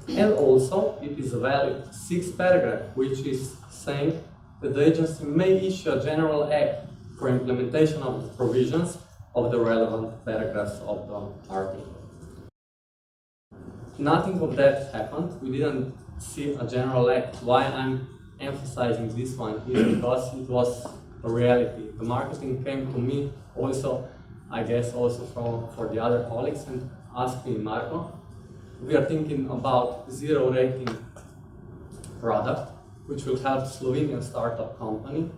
And also, it is a valid sixth paragraph, which is saying that the agency may issue a general act for implementation of the provisions of the relevant paragraphs of the article. Nothing of that happened. We didn't see a general act. Why I'm emphasizing this one is because it was a reality. The marketing came to me also, I guess also for the other colleagues, and asked me, Marco, we are thinking about zero rating product, which will help Slovenian startup company.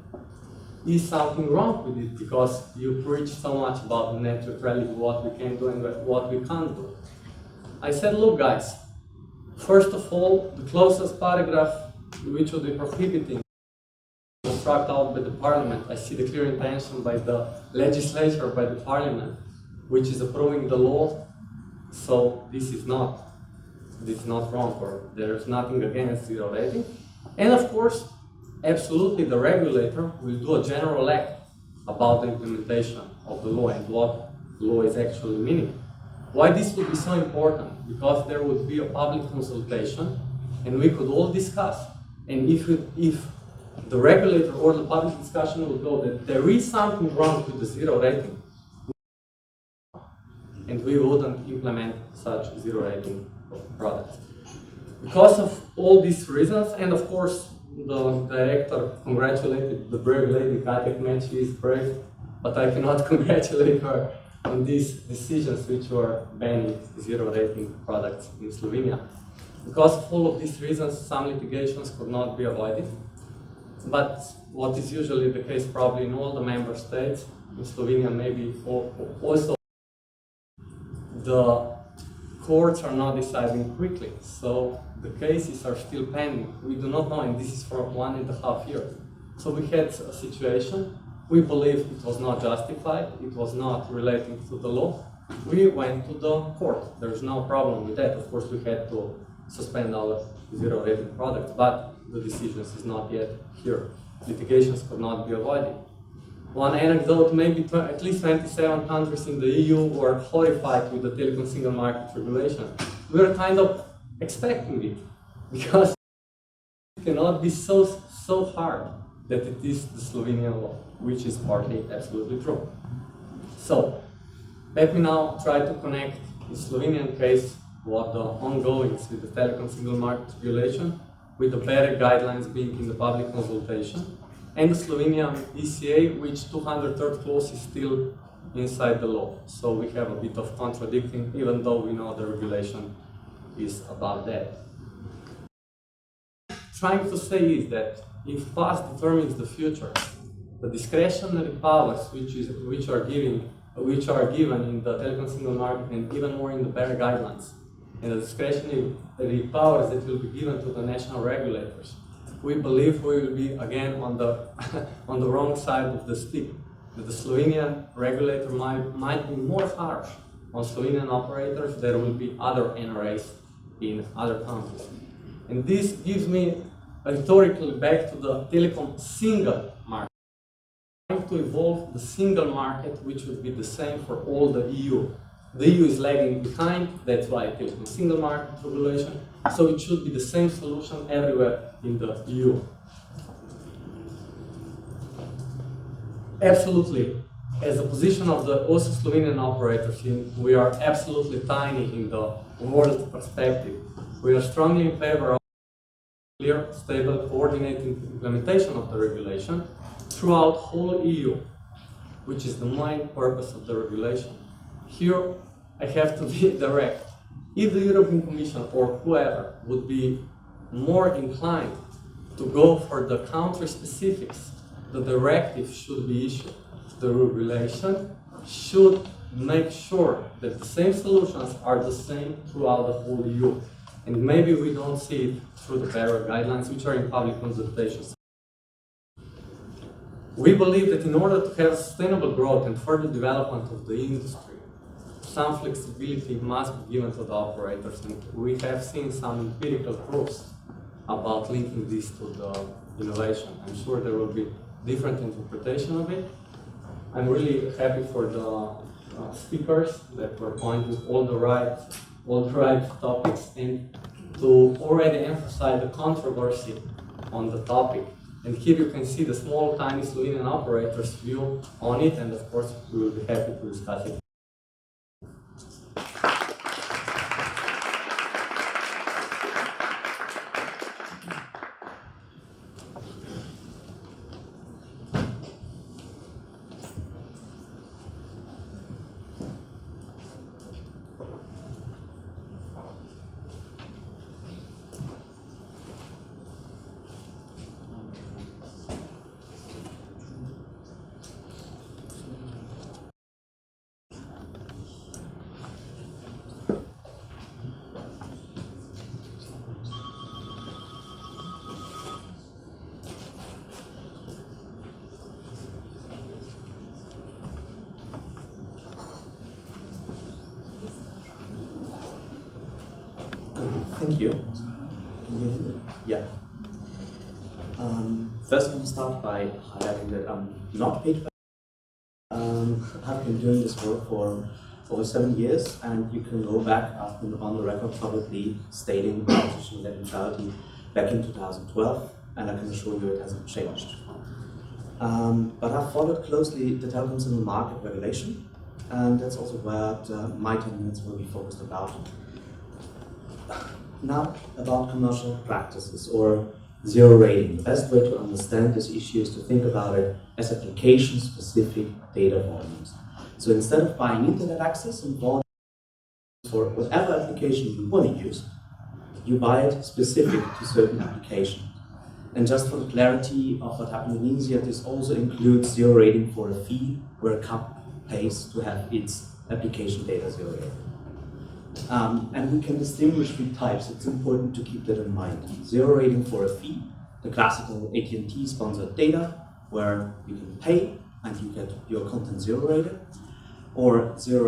Is something wrong with it? Because you preach so much about net neutrality, what we can do and what we can't do. I said, look guys, first of all, the closest paragraph which would be prohibiting was struck out by the Parliament. I see the clear intention by the legislature, by the Parliament, which is approving the law. So this is not wrong, or there is nothing against zero rating. And of course, absolutely the regulator will do a general act about the implementation of the law and what law is actually meaning. Why this would be so important? Because there would be a public consultation and we could all discuss. And if the regulator or the public discussion will go that there is something wrong with the zero rating, and we wouldn't implement such zero rating products. Because of all these reasons, and of course the director congratulated the brave lady, Katja Kmec, she is brave, but I cannot congratulate her on these decisions which were banning zero rating products in Slovenia. Because of all of these reasons, some litigations could not be avoided. But what is usually the case probably in all the member states, in Slovenia maybe also, the courts are not deciding quickly. So the cases are still pending. We do not know, and this is for 1.5 years. So we had a situation. We believe it was not justified, it was not relating to the law. We went to the court. There's no problem with that. Of course, we had to suspend our zero rating products, but the decision is not yet here. Litigations could not be avoided. One anecdote, maybe at least 27 countries in the EU were horrified with the telecom single market regulation. We were kind of expecting it, because it cannot be so hard that it is the Slovenian law, which is partly absolutely true. So, let me now try to connect the Slovenian case, what the ongoings with the telecom single market regulation, with the better guidelines being in the public consultation, and the Slovenian ECA, which 203rd clause is still inside the law. So we have a bit of contradicting, even though we know the regulation is about that. Trying to say is that if past determines the future, the discretionary powers which are given in the telecom single market and even more in the BERE guidelines, and the discretionary powers that will be given to the national regulators, we believe we will be again on the on the wrong side of the stick. That the Slovenian regulator might be more harsh on Slovenian operators. There will be other NRAs in other countries, and this gives me rhetorically back to the telecom single market. Trying to evolve the single market, which would be the same for all the EU. The EU is lagging behind, that's why telecom single market regulation. So it should be the same solution everywhere in the EU. Absolutely, as a position of the also Slovenian operators, we are absolutely tiny in the world perspective. We are strongly in favor of clear, stable, coordinated implementation of the regulation throughout whole EU, which is the main purpose of the regulation. Here, I have to be direct. If the European Commission or whoever would be more inclined to go for the country specifics, the directive should be issued. The regulation should make sure that the same solutions are the same throughout the whole EU. And maybe we don't see it through the BERE guidelines, which are in public consultations. We believe that in order to have sustainable growth and further development of the industry, some flexibility must be given to the operators, and we have seen some empirical proofs about linking this to the innovation. I'm sure there will be different interpretation of it. I'm really happy for the speakers that were pointing all the right topics and to already emphasize the controversy on the topic. And here you can see the small, tiny Slovenian operators' view on it, and of course we will be happy to discuss it. Thank you. Yeah. First, I want to start by highlighting that I'm not paid. I've been doing this work for over 7 years, and you can go back. I've been on the record publicly stating my position on net neutrality back in 2012, and I can assure you it hasn't changed. But I've followed closely the telecom single market regulation, and that's also what my 10 minutes will be focused about. Not about commercial practices or zero rating. The best way to understand this issue is to think about it as application-specific data volumes. So instead of buying internet access and volume for whatever application you want to use, you buy it specific to certain applications. And just for the clarity of what happened in India, this also includes zero rating for a fee where a company pays to have its application data zero rated. And we can distinguish between types. It's important to keep that in mind. Zero rating for a fee, the classical AT&T sponsored data, where you can pay and you get your content zero rated, or zero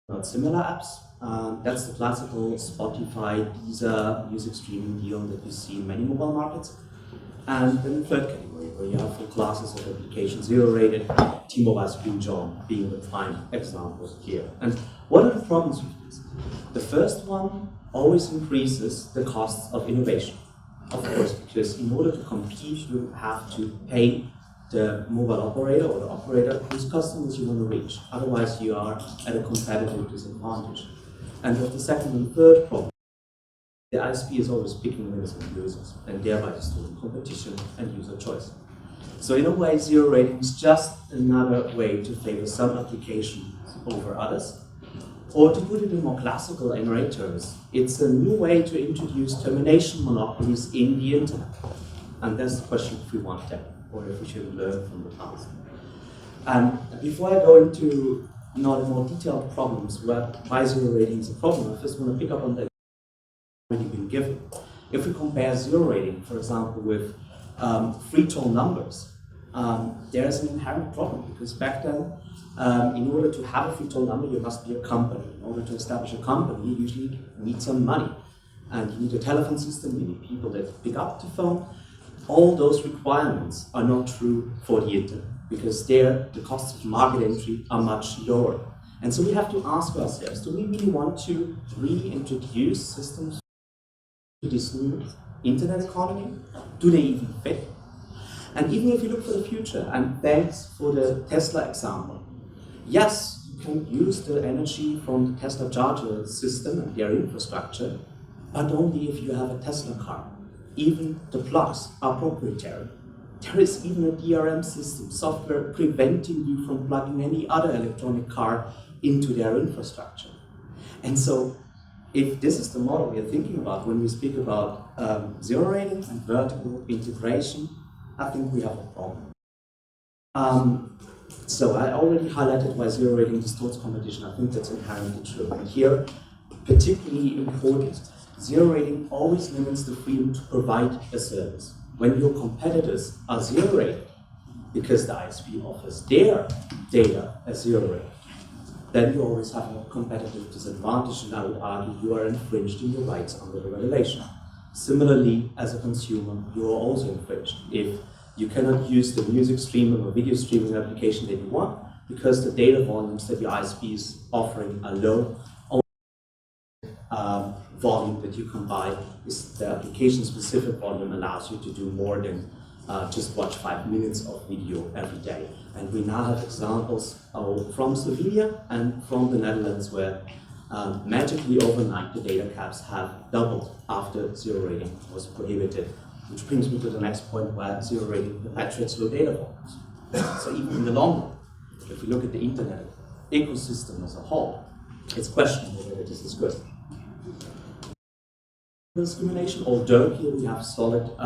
rated similar apps. That's the classical Spotify, Deezer music streaming deal that you see in many mobile markets. And then the third category, where you have full classes of applications zero rated, T-Mobile Screenshot being the prime example here. And what are the problems with this? The first one always increases the costs of innovation. Of course, because in order to compete, you have to pay the mobile operator or the operator whose customers you want to reach. Otherwise, you are at a competitive disadvantage. And with the second and third problem, the ISP is always picking winners and losers, and thereby distorting competition and user choice. So in a way, zero rating is just another way to favor some applications over others. Or to put it in more classical NRA terms, it's a new way to introduce termination monopolies in the internet. And that's the question if we want that, or if we should learn from the past. And before I go into more detailed problems why zero rating is a problem, I just want to pick up on that already been given. If we compare zero rating, for example, with free tone numbers, there is an inherent problem, because back then, in order to have a free tone number, you must be a company. In order to establish a company, you usually need some money. And you need a telephone system, you need people that pick up the phone. All those requirements are not true for the internet, because there the costs of market entry are much lower. And so we have to ask ourselves, do we really want to reintroduce systems to this new internet economy? Do they even fit? And even if you look for the future, and thanks for the Tesla example, yes, you can use the energy from the Tesla charger system and their infrastructure, but only if you have a Tesla car. Even the plugs are proprietary. There is even a DRM system, software preventing you from plugging any other electronic car into their infrastructure. And so, if this is the model we are thinking about when we speak about zero rating and vertical integration, I think we have a problem. So I already highlighted why zero rating distorts competition. I think that's inherently true. And here, particularly important, zero rating always limits the freedom to provide a service. When your competitors are zero rated, because the ISP offers their data as zero rated, then you always have a competitive disadvantage, and I would argue you are infringed in your rights under the regulation. Similarly, as a consumer, you are also infringed if you cannot use the music streaming or video streaming application that you want, because the data volumes that your ISP is offering are low. Volume that you can buy is the application-specific volume allows you to do more than just watch 5 minutes of video every day. And we now have examples from Slovenia and from the Netherlands where magically overnight the data caps have doubled after zero rating was prohibited, which brings me to the next point where zero rating perpetuates low data volumes. So even in the long run, if we look at the internet ecosystem as a whole, it's questionable whether this is good. Discrimination, although here we have solid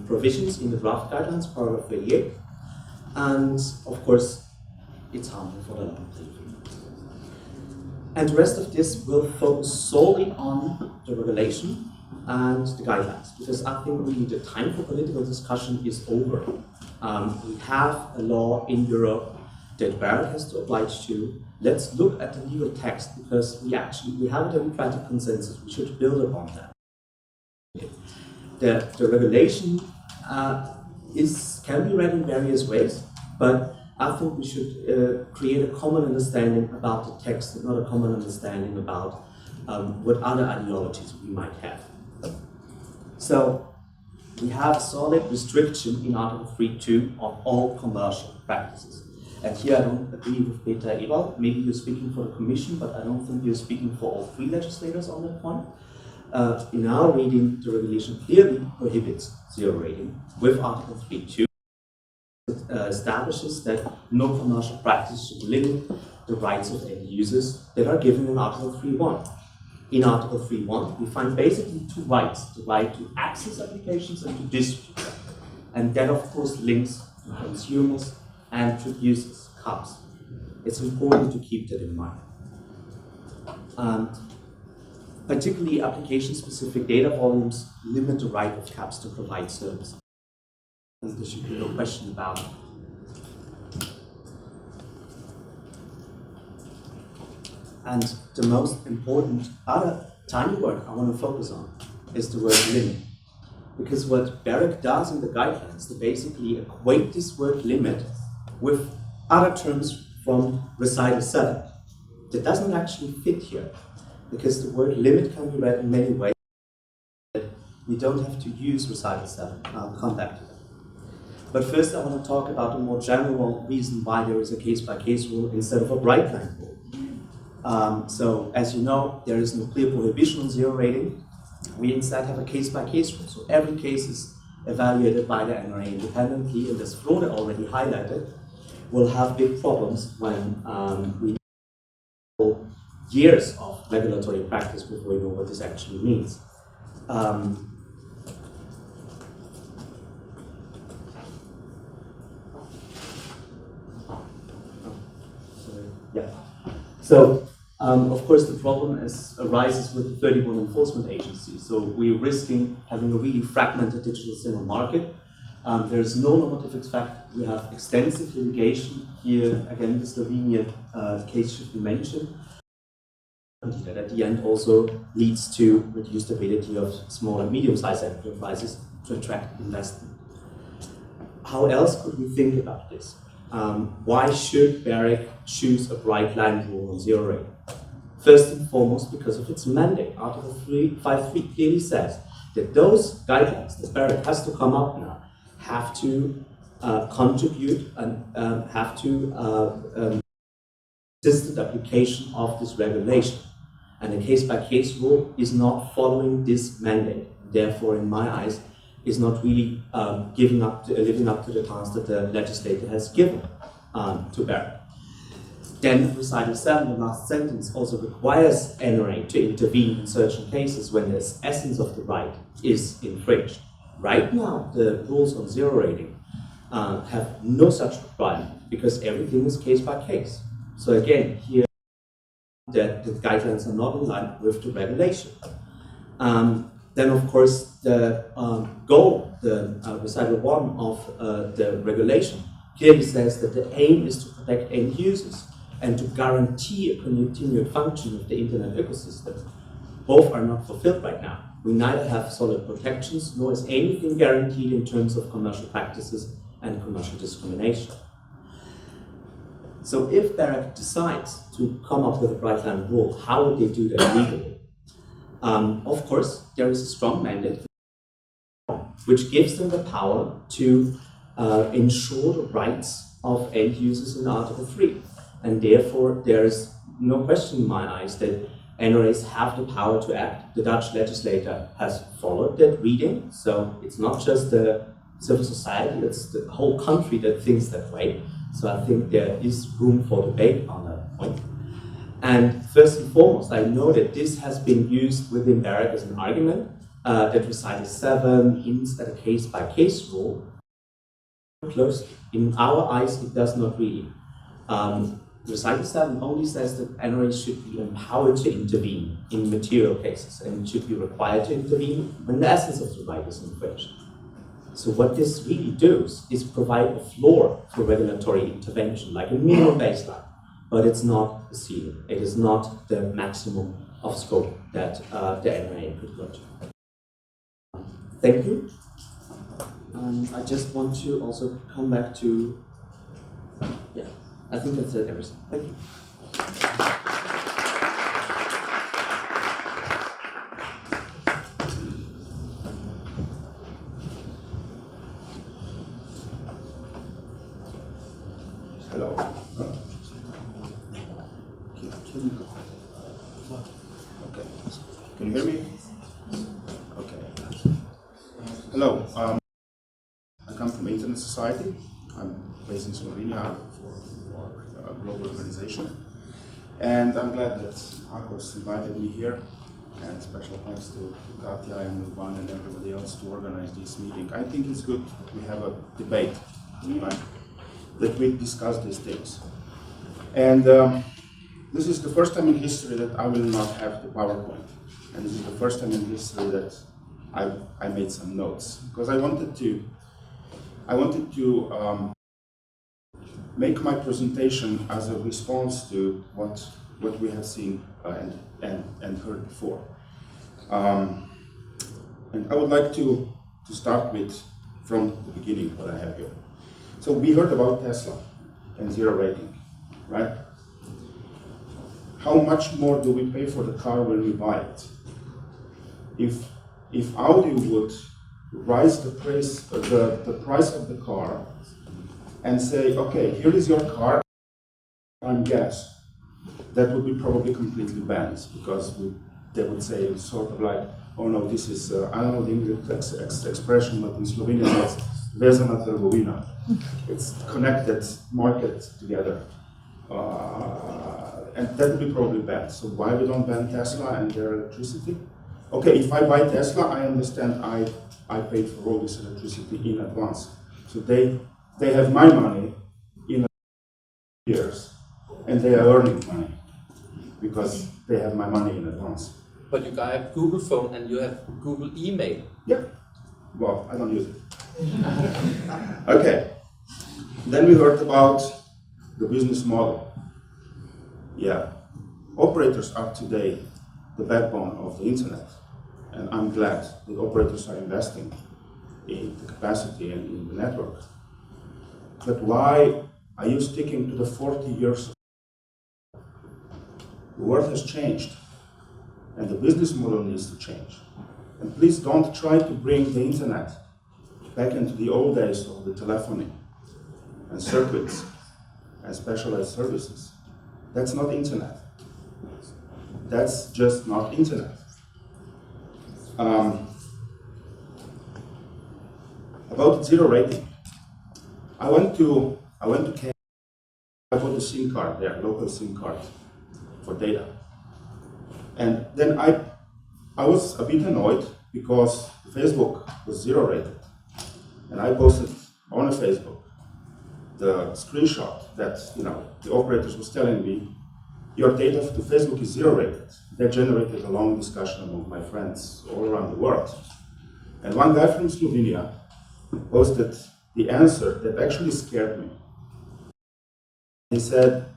provisions in the draft guidelines, paragraph 38, and of course it's harmful for the long term. And the rest of this will focus solely on the regulation and the guidelines, because I think really the time for political discussion is over. We have a law in Europe that BEREC has to oblige to. Let's look at the legal text, because we have a democratic consensus. We should build upon that. The regulation can be read in various ways, but I think we should create a common understanding about the text, and not a common understanding about what other ideologies we might have. So we have a solid restriction in Article 3.2 on all commercial practices. And here I don't agree with Peter Eberl. Maybe you're speaking for the Commission, but I don't think you're speaking for all three legislators on that point. In our reading, the regulation clearly prohibits zero rating with Article 3.2. It establishes that no commercial practice should limit the rights of end users that are given in Article 3.1. In Article 3.1, we find basically two rights: the right to access applications and to distribute them. And that, of course, links to consumers and producers, CAPs. It's important to keep that in mind. Particularly application-specific data volumes limit the right of CAPs to provide service. There should be no question about it. And the most important other tiny word I want to focus on is the word limit. Because what BEREC does in the guidelines, they basically equate this word limit with other terms from recital 7. That doesn't actually fit here, because the word limit can be read in many ways. You don't have to use recital 7. I'll come back to that. But first I want to talk about a more general reason why there is a case-by-case rule instead of a bright line rule. So as you know, there is no clear prohibition on zero rating. We instead have a case-by-case rule. So every case is evaluated by the NRA independently, and as Frode already highlighted, will have big problems when we know years of regulatory practice before we know what this actually means. Yeah. So, of course, the problem arises with the 31 enforcement agencies. So we're risking having a really fragmented digital cinema market. There's no normative effect. We have extensive litigation here. Again, the Slovenia case should be mentioned. That at the end also leads to reduced ability of small and medium-sized enterprises to attract investment. How else could we think about this? Why should BEREC choose a bright line rule on zero rating? First and foremost, because of its mandate. Article 5.3 clearly says that those guidelines that BEREC has to come up now have to contribute and have to assist the application of this regulation. And the case-by-case rule is not following this mandate. Therefore, in my eyes, is not really living up to the task that the legislator has given to BEREC. Then recital 7, the last sentence, also requires NRA to intervene in certain cases when the essence of the right is infringed. Right now, the rules on zero rating have no such requirement because everything is case by case. So again, here that the guidelines are not in line with the regulation. Then, of course, the goal, the recital 1 of the regulation clearly says that the aim is to protect end users and to guarantee a continued function of the internet ecosystem. Both are not fulfilled right now. We neither have solid protections, nor is anything guaranteed in terms of commercial practices and commercial discrimination. So if BEREC decides to come up with a bright line rule, how would they do that legally? Of course, there is a strong mandate which gives them the power to ensure the rights of end users in Article 3. And therefore, there is no question in my eyes that NRAs have the power to act. The Dutch legislator has followed that reading, so it's not just the civil society, it's the whole country that thinks that way. So I think there is room for debate on that point. And first and foremost, I know that this has been used within BEREC as an argument, that recital 7 hints at a case-by-case rule. Closely. In our eyes, it does not really. Recital 7 only says that NRAs should be empowered to intervene in material cases and should be required to intervene when the essence of the right is infringed. So what this really does is provide a floor for regulatory intervention, like a minimum baseline, but it's not a ceiling. It is not the maximum of scope that the NRA could go to. Thank you. I just want to also come back to, yeah, I think that's everything. Thank you. Hello. Okay. Can you hear me? Okay. Hello. I come from Internet Society. I'm based in Slovenia for a global organization. And I'm glad that AKOS invited me here. And special thanks to Katja and Luban and everybody else to organize this meeting. I think it's good that we have a debate, right? That we discuss these things. And this is the first time in history that I will not have the PowerPoint. And this is the first time in history that I made some notes. Because I wanted to make my presentation as a response to what we have seen and heard before. And I would like to start with from the beginning what I have here. So we heard about Tesla and zero rating, right? How much more do we pay for the car when we buy it? If Audi would raise the price of the car and say, okay, here is your car on gas, that would be probably completely banned because they would say sort of like, oh no, this is, I don't know the English expression, but in Slovenia it's vezana trgovina. It's connected market together. And that would be probably banned. So why we don't ban Tesla and their electricity? Okay, if I buy Tesla, I understand I paid for all this electricity in advance. So they have my money in years, and they are earning money because they have my money in advance. But you have Google phone and you have Google email. Yeah. Well, I don't use it. Okay. Then we heard about the business model. Yeah. Operators are today the backbone of the internet. And I'm glad that operators are investing in the capacity and in the network. But why are you sticking to the 40 years? The world has changed, and the business model needs to change. And please don't try to bring the internet back into the old days of the telephony and circuits and specialized services. That's not internet. That's just not internet. About zero rating, I went to Canada. I bought a SIM card there, local SIM card for data, and then I was a bit annoyed because Facebook was zero rated, and I posted on Facebook the screenshot that the operators was telling me your data to Facebook is zero rated. That generated a long discussion among my friends all around the world, and one guy from Slovenia posted the answer that actually scared me. He said,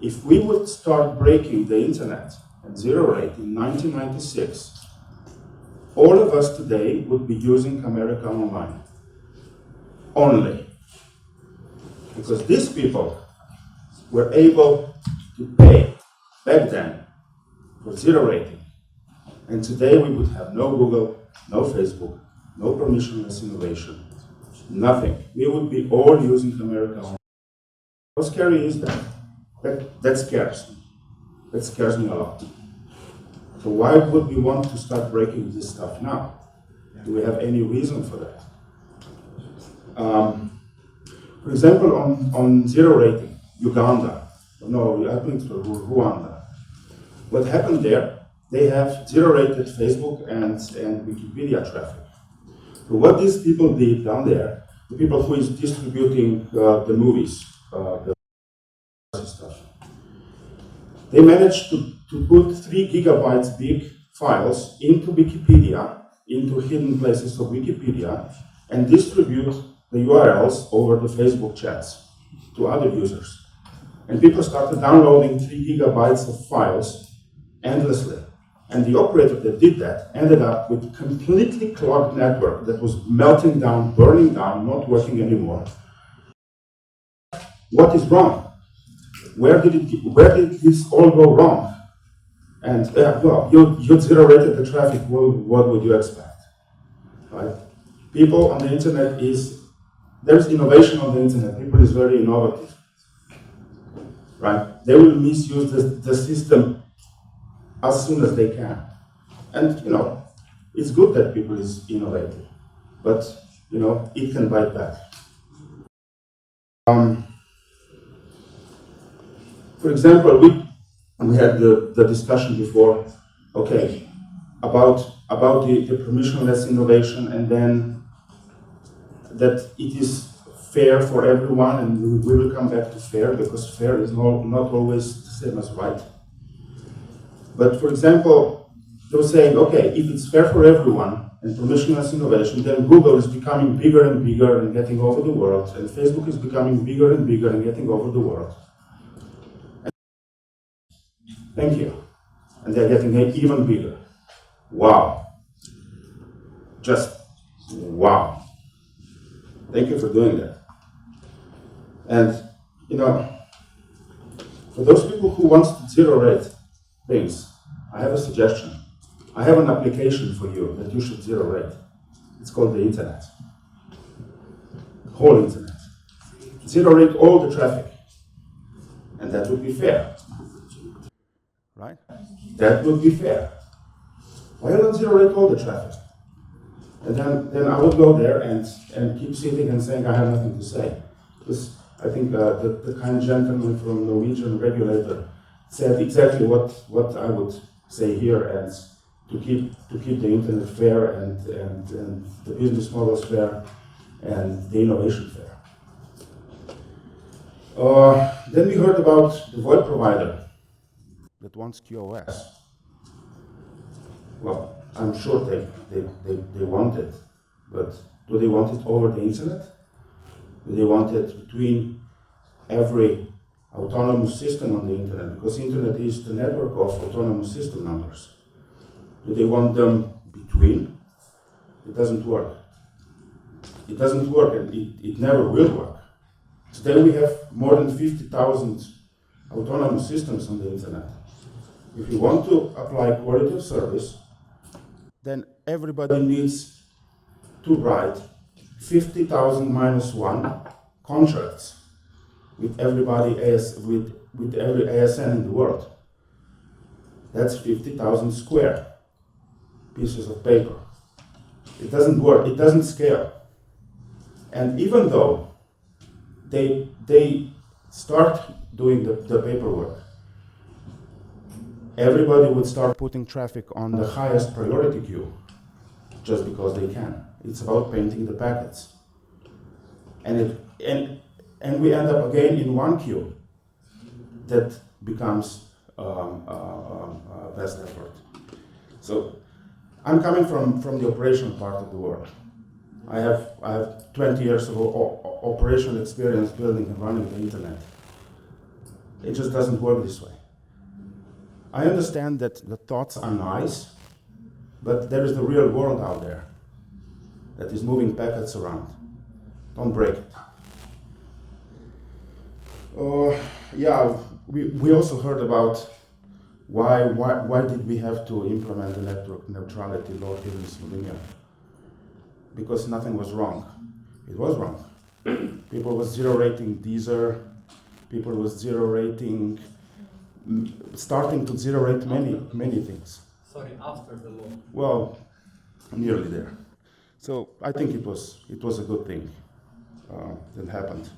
if we would start breaking the internet at zero rate in 1996, all of us today would be using America Online. Only. Because these people were able to pay back then for zero rating. And today we would have no Google, no Facebook, no permissionless innovation, nothing. We would be all using America Online. How scary is that? That scares me. That scares me a lot. So why would we want to start breaking this stuff now? Do we have any reason for that? For example, on zero rating, Uganda, no, I think it's Rwanda. What happened there, they have zero rated Facebook and Wikipedia traffic. So what these people did down there, the people who is distributing the movies, the stuff, they managed to put 3 gigabytes big files into Wikipedia, into hidden places of Wikipedia, and distribute the URLs over the Facebook chats to other users. And people started downloading 3 gigabytes of files endlessly. And the operator that did that ended up with a completely clogged network that was melting down, burning down, not working anymore. What is wrong? Where did this all go wrong? And well, you zero rated the traffic. Well, what would you expect? Right? People on the internet there's innovation on the internet. People is very innovative. Right? They will misuse the system as soon as they can. And it's good that people is innovative, but it can bite back. For example, we had the discussion before, okay, about the permissionless innovation, and then that it is fair for everyone, and we will come back to fair, because fair is not always the same as right. But for example, they were saying, okay, if it's fair for everyone and permissionless innovation, then Google is becoming bigger and bigger and getting over the world, and Facebook is becoming bigger and bigger and getting over the world. Thank you. And they're getting even bigger. Wow. Just wow. Thank you for doing that. And, for those people who want to zero rate things, I have a suggestion. I have an application for you that you should zero rate. It's called the internet. The whole internet. Zero rate all the traffic. And that would be fair. Right? That would be fair. Why not zero rate all the traffic? And then I would go there and keep sitting and saying I have nothing to say. Because I think the kind gentleman from Norwegian regulator said exactly what I would say here, and to keep the internet fair and the business models fair and the innovation fair. Then we heard about the VoIP provider that wants QoS. Well, I'm sure they want it, but do they want it over the internet? Do they want it between every autonomous system on the internet? Because the internet is the network of autonomous system numbers. Do they want them between? It doesn't work. It doesn't work, and it never will work. Today we have more than 50,000 autonomous systems on the internet. If you want to apply quality of service, then everybody needs to write 50,000 minus 1 contracts with everybody with every ASN in the world. That's 50,000 square pieces of paper. It doesn't work, it doesn't scale. And even though they start doing the paperwork, everybody would start putting traffic on the highest priority queue just because they can. It's about painting the packets. And we end up again in one queue that becomes best effort. So I'm coming from the operational part of the world. I have 20 years of operational experience building and running the internet. It just doesn't work this way. I understand that the thoughts are nice, but there is the real world out there that is moving packets around. Don't break it. Yeah, we also heard about why did we have to implement the network neutrality law here in Slovenia? Because nothing was wrong. It was wrong. People was zero rating Deezer, people was zero rating, starting to zero rate many things. Sorry, after the law. Well, nearly there. So I think it was a good thing that happened.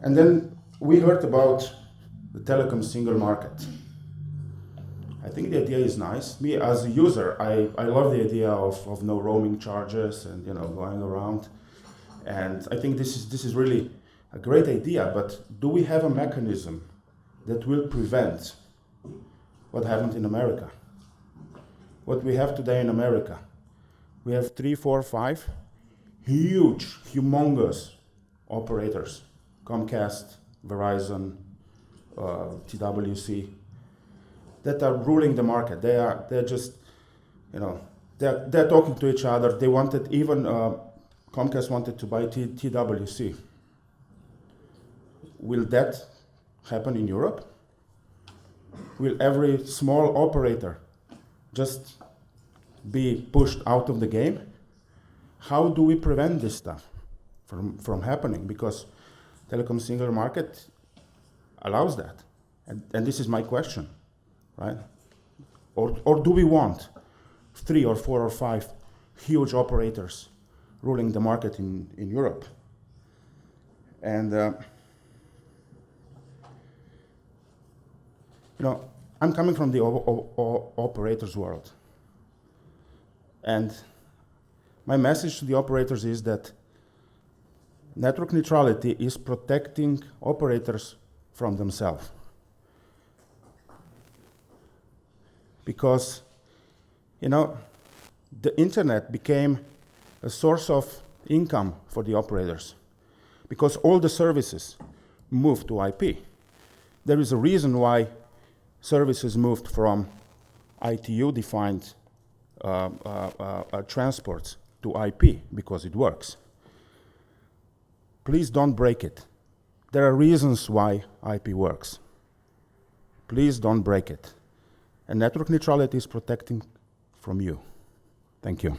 And then we heard about the telecom single market. I think the idea is nice. Me as a user, I love the idea of no roaming charges and going around. And I think this is really a great idea. But do we have a mechanism that will prevent what happened in America? What we have today in America, we have 3, 4, 5 huge, humongous operators: Comcast, Verizon, TWC, that are ruling the market. They're just, they're talking to each other. They wanted, even Comcast wanted to buy TWC. Will that happen in Europe? Will every small operator just be pushed out of the game? How do we prevent this stuff from happening? Because telecom single market allows that. And this is my question, right? Or do we want 3 or 4 or 5 huge operators ruling the market in Europe? And I'm coming from the operators world. And my message to the operators is that network neutrality is protecting operators from themselves. Because, the internet became a source of income for the operators. Because all the services moved to IP. There is a reason why services moved from ITU-defined transports to IP, because it works. Please don't break it. There are reasons why IP works. Please don't break it. And network neutrality is protecting from you. Thank you.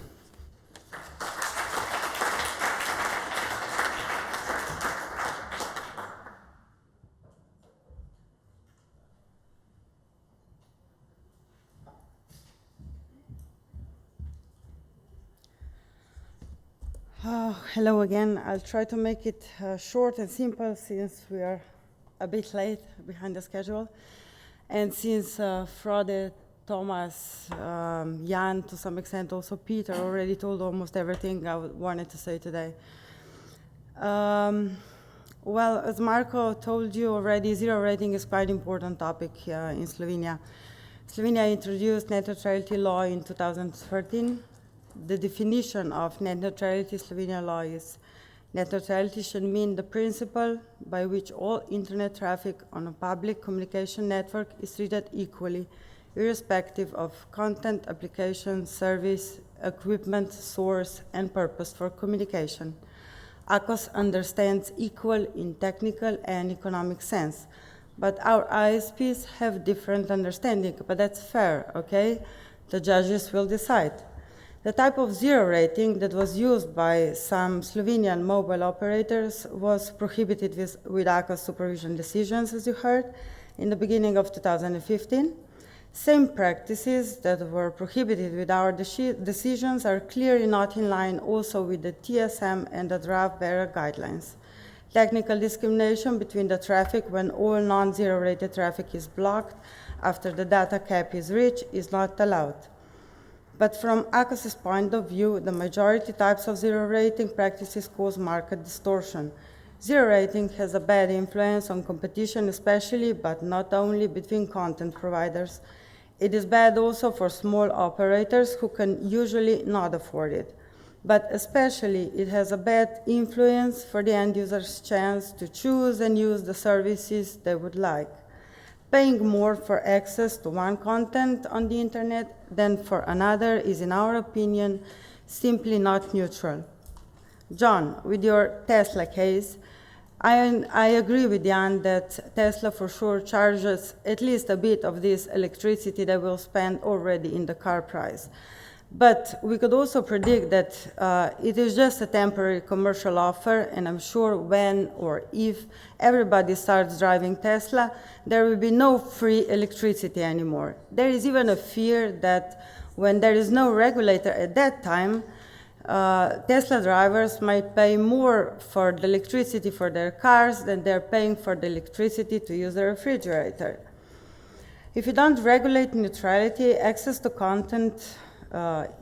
Hello again. I'll try to make it short and simple since we are a bit late behind the schedule. And since Frode, Thomas, Jan, to some extent also Peter already told almost everything I wanted to say today. Well, as Marco told you already, zero rating is quite an important topic here in Slovenia. Slovenia introduced net neutrality law in 2013. The definition of net neutrality Slovenia law is net neutrality should mean the principle by which all internet traffic on a public communication network is treated equally, irrespective of content, application, service, equipment, source, and purpose for communication. AKOS understands equal in technical and economic sense, but our ISPs have different understanding, but that's fair, okay? The judges will decide. The type of zero rating that was used by some Slovenian mobile operators was prohibited with AKOS supervision decisions, as you heard, in the beginning of 2015. Same practices that were prohibited with our decisions are clearly not in line also with the TSM and the draft bearer guidelines. Technical discrimination between the traffic when all non-zero rated traffic is blocked after the data cap is reached is not allowed. But from AKOS's point of view, the majority types of zero rating practices cause market distortion. Zero rating has a bad influence on competition especially, but not only between content providers. It is bad also for small operators who can usually not afford it. But especially it has a bad influence for the end user's chance to choose and use the services they would like. Paying more for access to one content on the internet than for another is, in our opinion, simply not neutral. John, with your Tesla case, I agree with Jan that Tesla for sure charges at least a bit of this electricity they will spend already in the car price. But we could also predict that it is just a temporary commercial offer, and I'm sure when or if everybody starts driving Tesla, there will be no free electricity anymore. There is even a fear that when there is no regulator at that time, Tesla drivers might pay more for the electricity for their cars than they're paying for the electricity to use the refrigerator. If you don't regulate neutrality, access to content,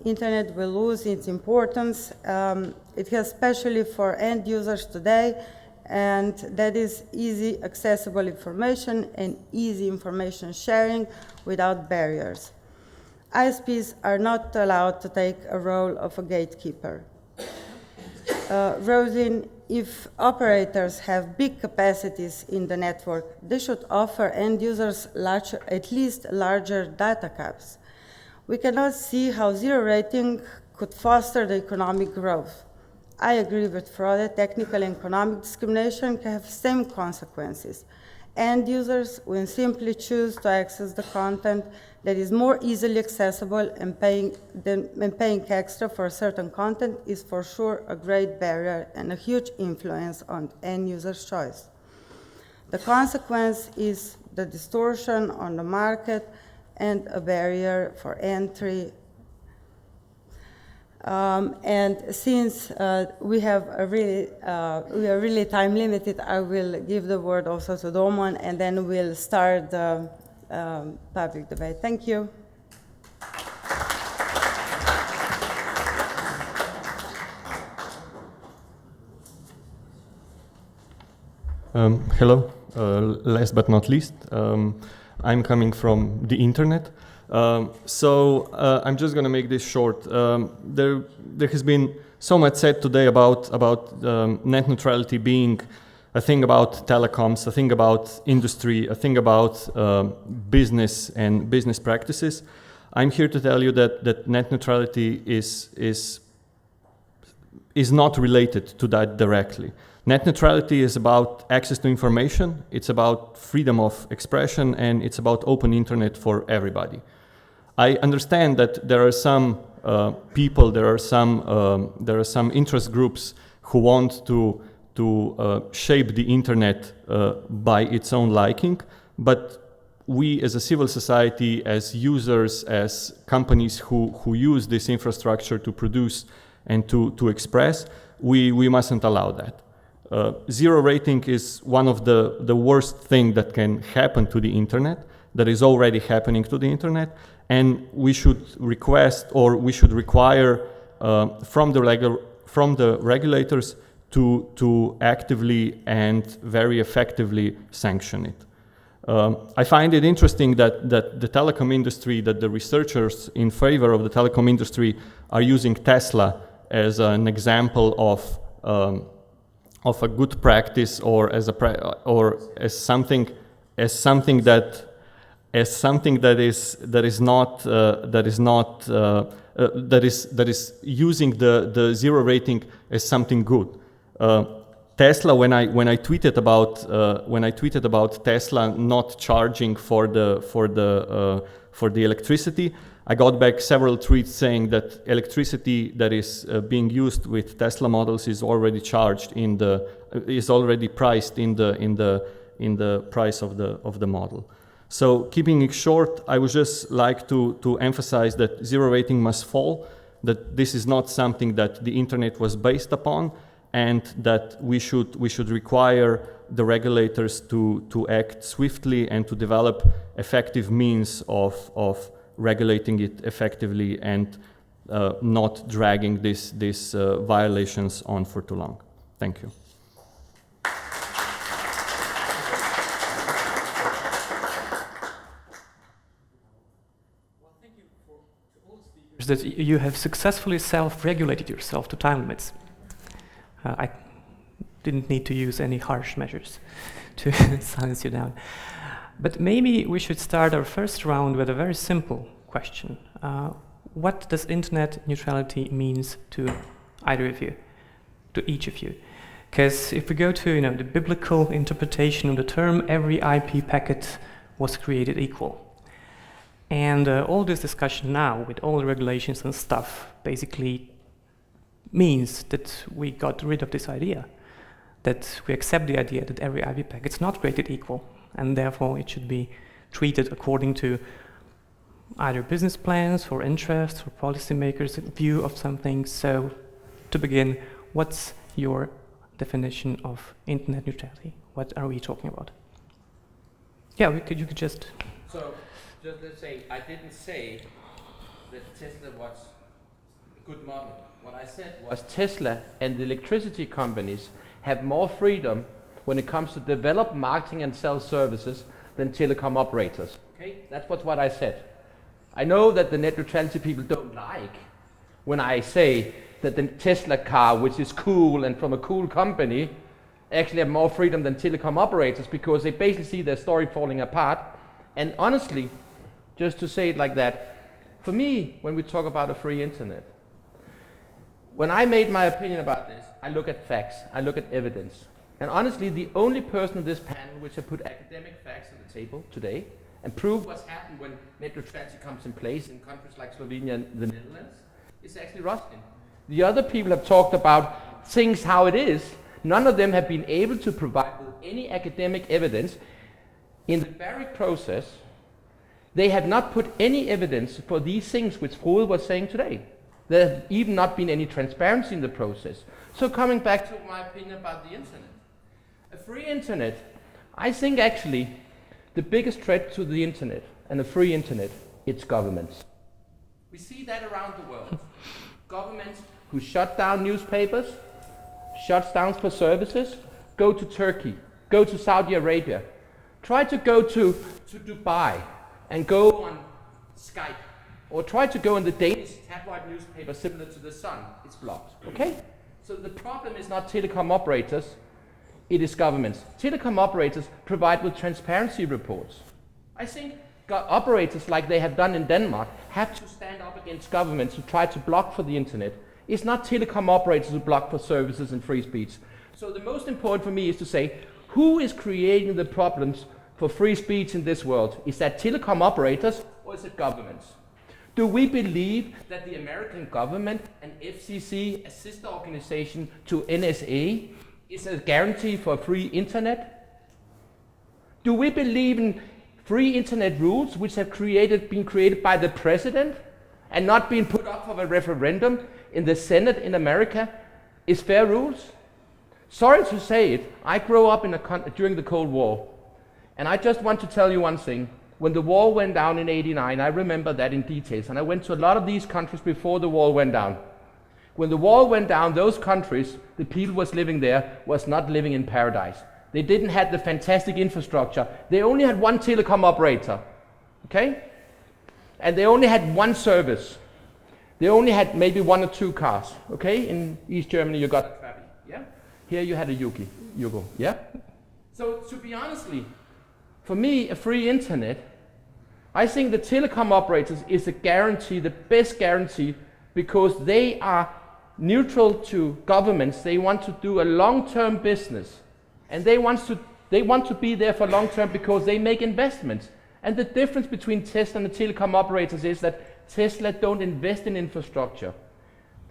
internet will lose its importance. It has especially for end users today, and that is easy accessible information and easy information sharing without barriers. ISPs are not allowed to take a role of a gatekeeper. Rosin, if operators have big capacities in the network, they should offer end users at least larger data caps. We cannot see how zero rating could foster the economic growth. I agree with Frode, technical and economic discrimination can have same consequences. End users will simply choose to access the content that is more easily accessible, and paying extra for certain content is for sure a great barrier and a huge influence on end users' choice. The consequence is the distortion on the market and a barrier for entry. And since we are really time limited, I will give the word also to Doman, and then we'll start the public debate. Thank you. Hello, last but not least. I'm coming from the internet. So I'm just going to make this short. There has been so much said today about net neutrality being a thing about telecoms, a thing about industry, a thing about business and business practices. I'm here to tell you that net neutrality is not related to that directly. Net neutrality is about access to information, it's about freedom of expression, and it's about open internet for everybody. I understand that there are some people, there are some interest groups who want to shape the internet by its own liking, but we as a civil society, as users, as companies who use this infrastructure to produce and to express, we mustn't allow that. Zero rating is one of the worst thing that can happen to the internet, that is already happening to the internet, and we should request or we should require from the regulators to actively and very effectively sanction it. I find it interesting that the telecom industry, that the researchers in favor of the telecom industry are using Tesla as an example of a good practice, or as something that is using the zero rating as something good. Tesla, when I tweeted about Tesla not charging for the electricity, I got back several tweets saying that electricity that is being used with Tesla models is already charged is already priced in the price of the model. So keeping it short, I would just like to emphasize that zero rating must fall, that this is not something that the internet was based upon, and that we should require the regulators to act swiftly and to develop effective means of regulating it effectively and not dragging these violations on for too long. Thank you. That you have successfully self-regulated yourself to time limits. I didn't need to use any harsh measures to silence you down. But maybe we should start our first round with a very simple question. What does internet neutrality means to either of you, to each of you? Because if we go to the biblical interpretation of the term, every IP packet was created equal. And all this discussion now, with all the regulations and stuff, basically means that we got rid of this idea, that we accept the idea that every IP packet is not created equal, and therefore it should be treated according to either business plans or interests or policymakers' view of something. So, to begin, what's your definition of internet neutrality? What are we talking about? Yeah, you could just... So, just let's say, I didn't say that Tesla was a good model. What I said was Tesla and the electricity companies have more freedom when it comes to develop, marketing and sell services than telecom operators. Okay, that's what I said. I know that the net neutrality people don't like when I say that the Tesla car, which is cool and from a cool company, actually have more freedom than telecom operators, because they basically see their story falling apart. And honestly, just to say it like that, for me, when we talk about a free internet, when I made my opinion about this, I look at facts, I look at evidence. And honestly, the only person in this panel which have put academic facts on the table today and prove what's happened when net neutrality comes in place in countries like Slovenia and the Netherlands is actually Rustin. The other people have talked about things how it is. None of them have been able to provide with any academic evidence. In the Barrick process, they have not put any evidence for these things which Frode was saying today. There have even not been any transparency in the process. So coming back to my opinion about the internet. A free internet, I think actually the biggest threat to the internet and a free internet, it's governments. We see that around the world. Governments who shut down newspapers, shuts down for services, go to Turkey, go to Saudi Arabia, try to go to Dubai and go on Skype, or try to go in the Danish tabloid newspaper similar to The Sun, it's blocked, okay? So the problem is not telecom operators, it is governments. Telecom operators provide with transparency reports. I think operators, like they have done in Denmark, have to stand up against governments who try to block for the internet. It's not telecom operators who block for services and free speech. So the most important for me is to say, who is creating the problems for free speech in this world? Is that telecom operators or is it governments? Do we believe that the American government and FCC, a sister organization to NSA, is a guarantee for a free internet? Do we believe in free internet rules which have been created by the president and not been put up for a referendum in the Senate in America is fair rules? Sorry to say it, I grew up during the Cold War, and I just want to tell you one thing. When the wall went down in '89, I remember that in details, and I went to a lot of these countries before the wall went down. When the wall went down, those countries, the people was living there, was not living in paradise. They didn't have the fantastic infrastructure. They only had one telecom operator, okay? And they only had one service. They only had maybe 1 or 2 cars, okay? In East Germany, you got Trabi, yeah? Here you had a Yugo, yeah? So to be honestly, for me, a free internet, I think the telecom operators is a guarantee, the best guarantee, because they are neutral to governments. They want to do a long-term business, and they want to be there for long-term because they make investments. And the difference between Tesla and the telecom operators is that Tesla don't invest in infrastructure.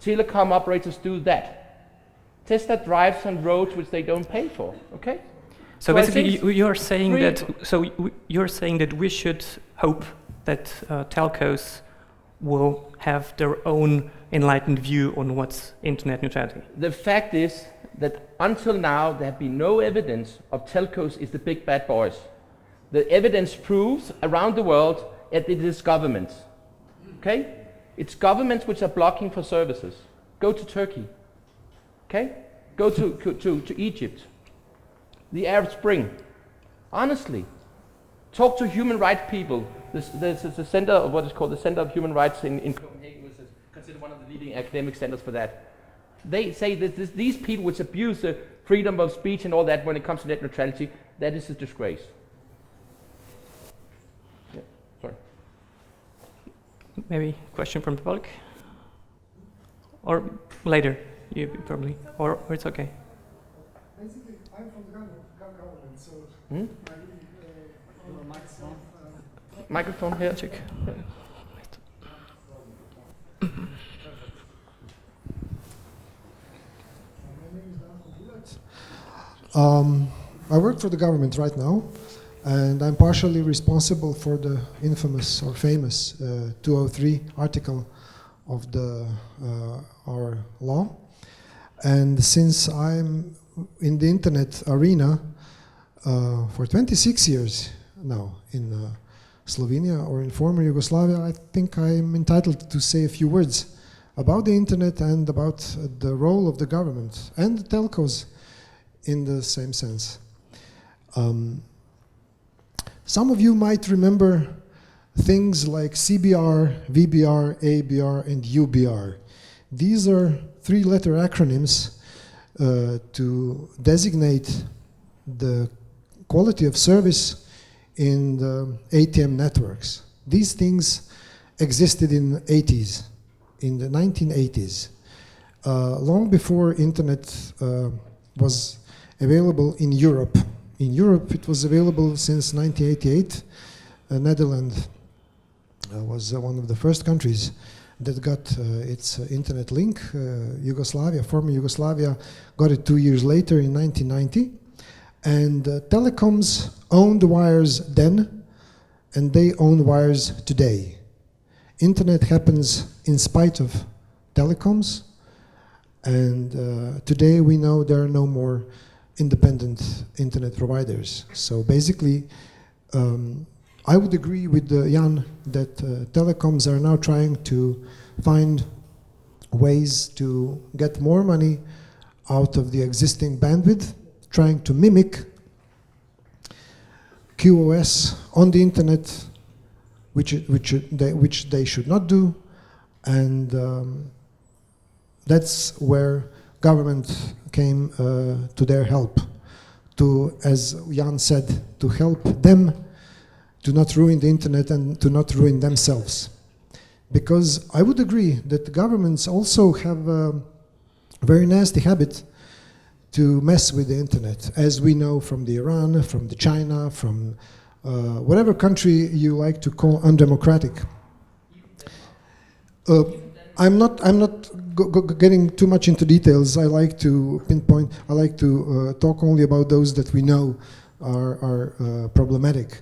Telecom operators do that. Tesla drives on roads which they don't pay for. Okay. So basically, you're saying that. So you're saying that we should hope that telcos will have their own enlightened view on what's internet neutrality. The fact is that until now there have been no evidence of telcos is the big bad boys. The evidence proves around the world that it is governments. Okay? It's governments which are blocking for services. Go to Turkey. Okay? Go to Egypt. The Arab Spring. Honestly, talk to human rights people. There's a center of what is called the Center of Human Rights in Copenhagen, which is considered one of the leading academic centers for that. They say that these people which abuse the freedom of speech and all that when it comes to net neutrality, that is a disgrace. Yeah, sorry. Maybe question from the public? Or later, you probably, or it's okay. Basically, I'm from the government, so Microphone here. Check. I work for the government right now, and I'm partially responsible for the infamous or famous 203 article of the our law. And since I'm in the internet arena for 26 years now in Slovenia or in former Yugoslavia, I think I'm entitled to say a few words about the internet and about the role of the government and the telcos in the same sense. Some of you might remember things like CBR, VBR, ABR, and UBR. These are 3-letter acronyms to designate the quality of service in the ATM networks. These things existed in the 80s, in the 1980s, long before internet was available in Europe. In Europe, it was available since 1988. Netherlands was one of the first countries that got its internet link. Yugoslavia, former Yugoslavia, got it 2 years later in 1990. And telecoms owned wires then, and they own wires today. Internet happens in spite of telecoms, and today we know there are no more independent internet providers. So basically, I would agree with Jan that telecoms are now trying to find ways to get more money out of the existing bandwidth, trying to mimic QoS on the internet, which they should not do, and that's where government came to their help, to, as Jan said, to help them to not ruin the internet and to not ruin themselves. Because I would agree that governments also have a very nasty habit to mess with the internet, as we know from the Iran, from the China, from whatever country you like to call undemocratic. I'm not getting too much into details. I like to pinpoint, I like to talk only about those that we know are problematic.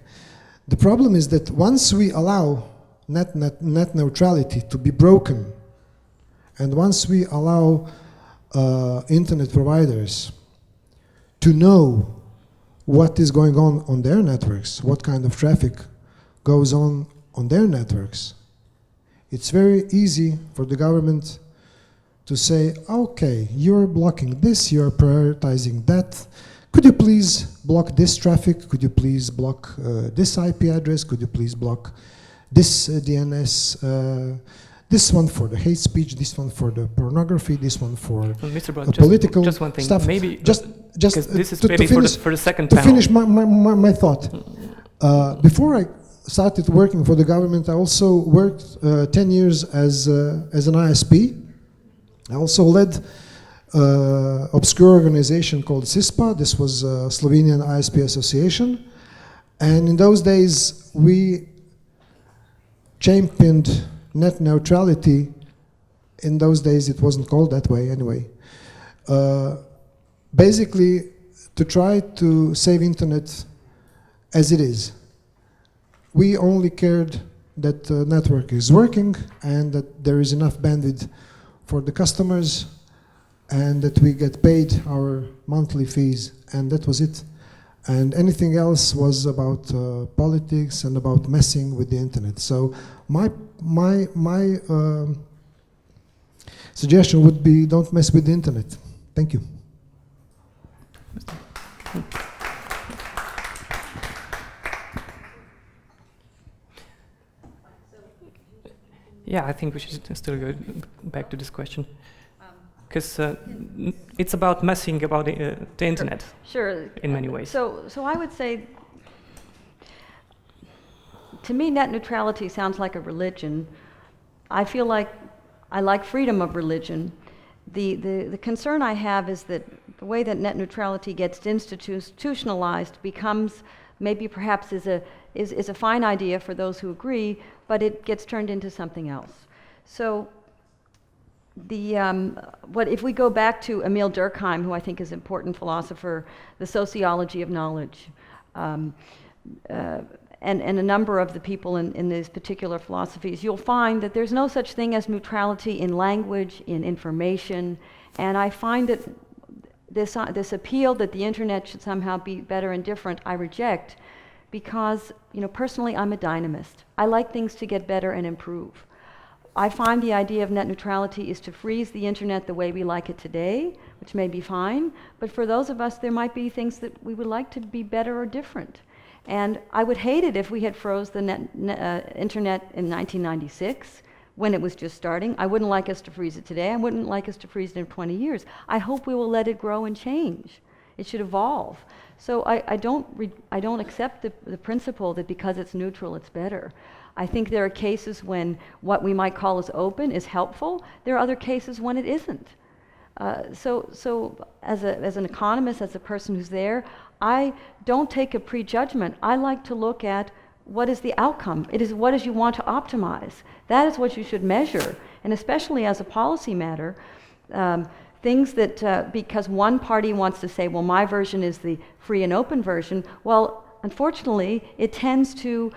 The problem is that once we allow net neutrality to be broken, and once we allow internet providers to know what is going on their networks, what kind of traffic goes on their networks, it's very easy for the government to say, okay, you're blocking this, you're prioritizing that. Could you please block this traffic? Could you please block this IP address? Could you please block this DNS? This one for the hate speech, this one for the pornography, this one for Mr. Brown, political just one thing. stuff. Maybe just this is to maybe finish, for the second to panel. finish my thought. Before I started working for the government, I also worked 10 years as an ISP. I also led obscure organization called CISPA. This was Slovenian ISP Association. And in those days, we championed net neutrality. In those days, it wasn't called that way anyway. Basically, to try to save internet as it is. We only cared that the network is working and that there is enough bandwidth for the customers and that we get paid our monthly fees, and that was it. And anything else was about politics and about messing with the internet. So my suggestion would be, don't mess with the internet. Thank you. Yeah, I think we should still go back to this question. Because it's about messing about the internet. Sure. In many ways. So I would say, to me, net neutrality sounds like a religion. I feel like I like freedom of religion. The concern I have is that the way that net neutrality gets institutionalized becomes, maybe perhaps is a fine idea for those who agree, but it gets turned into something else. So if we go back to Emil Durkheim, who I think is an important philosopher, the sociology of knowledge, and a number of the people in these particular philosophies, you'll find that there's no such thing as neutrality in language, in information, and I find that this appeal that the internet should somehow be better and different, I reject, because, personally, I'm a dynamist. I like things to get better and improve. I find the idea of net neutrality is to freeze the internet the way we like it today, which may be fine, but for those of us, there might be things that we would like to be better or different. And I would hate it if we had froze the internet in 1996 when it was just starting. I wouldn't like us to freeze it today. I wouldn't like us to freeze it in 20 years. I hope we will let it grow and change. It should evolve. So I don't accept the principle that because it's neutral, it's better. I think there are cases when what we might call as open is helpful. There are other cases when it isn't. So as an economist, as a person who's there, I don't take a prejudgment. I like to look at what is the outcome. It is what is you want to optimize. That is what you should measure. And especially as a policy matter, things that, because one party wants to say, well, my version is the free and open version, well, unfortunately, it tends to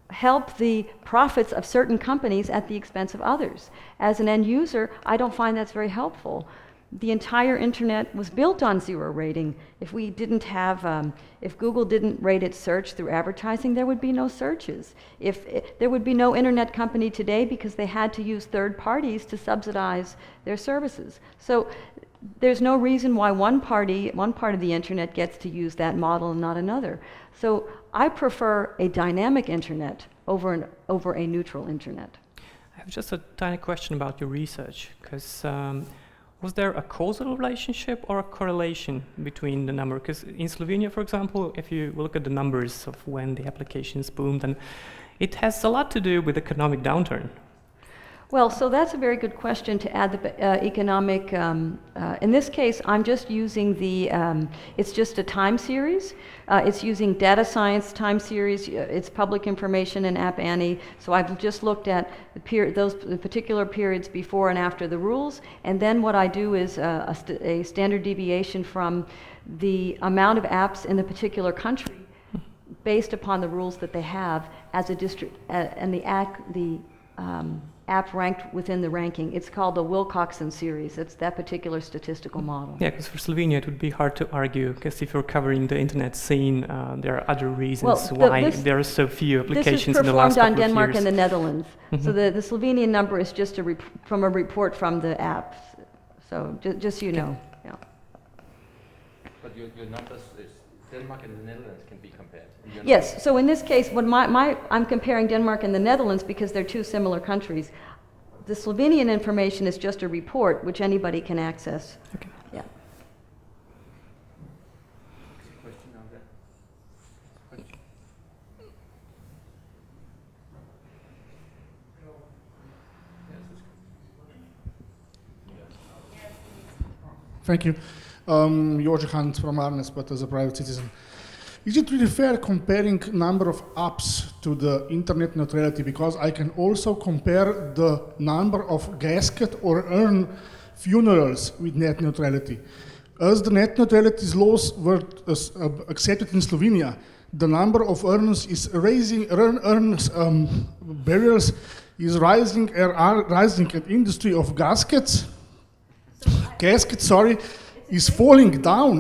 help the profits of certain companies at the expense of others. As an end user, I don't find that's very helpful. The entire internet was built on zero rating. If we didn't have, if Google didn't rate its search through advertising, there would be no searches. There would be no internet company today because they had to use third parties to subsidize their services. So there's no reason why one part of the internet gets to use that model and not another. So I prefer a dynamic internet over a neutral internet. I have just a tiny question about your research, because was there a causal relationship or a correlation between the number? Because in Slovenia, for example, if you look at the numbers of when the applications boomed, then it has a lot to do with economic downturn. Well, so that's a very good question to add the economic, in this case, I'm just using it's just a time series. It's using data science time series. It's public information in App Annie. So I've just looked at the particular periods before and after the rules. And then what I do is a standard deviation from the amount of apps in the particular country based upon the rules that they have as a district, and the app ranked within the ranking. It's called the Wilcoxon series. It's that particular statistical model. Yeah, because for Slovenia it would be hard to argue, because if you're covering the internet scene, there are other reasons why there are so few applications in the last couple of years. This is performed on Denmark and the Netherlands. So the Slovenian number is just from a report from the apps. So just so you know. Yeah. But your numbers is Denmark and the Netherlands can be compared. Yes, so in this case, when I'm comparing Denmark and the Netherlands because they're two similar countries. The Slovenian information is just a report which anybody can access. Okay. Yeah. Question on that? Question? Thank you. George Hunt from Arnes, but as a private citizen. Is it really fair comparing number of apps to the internet neutrality? Because I can also compare the number of gasket or urn funerals with net neutrality. As the net neutrality laws were accepted in Slovenia, the number of urns is rising, burials is rising, and industry of gaskets, is falling down.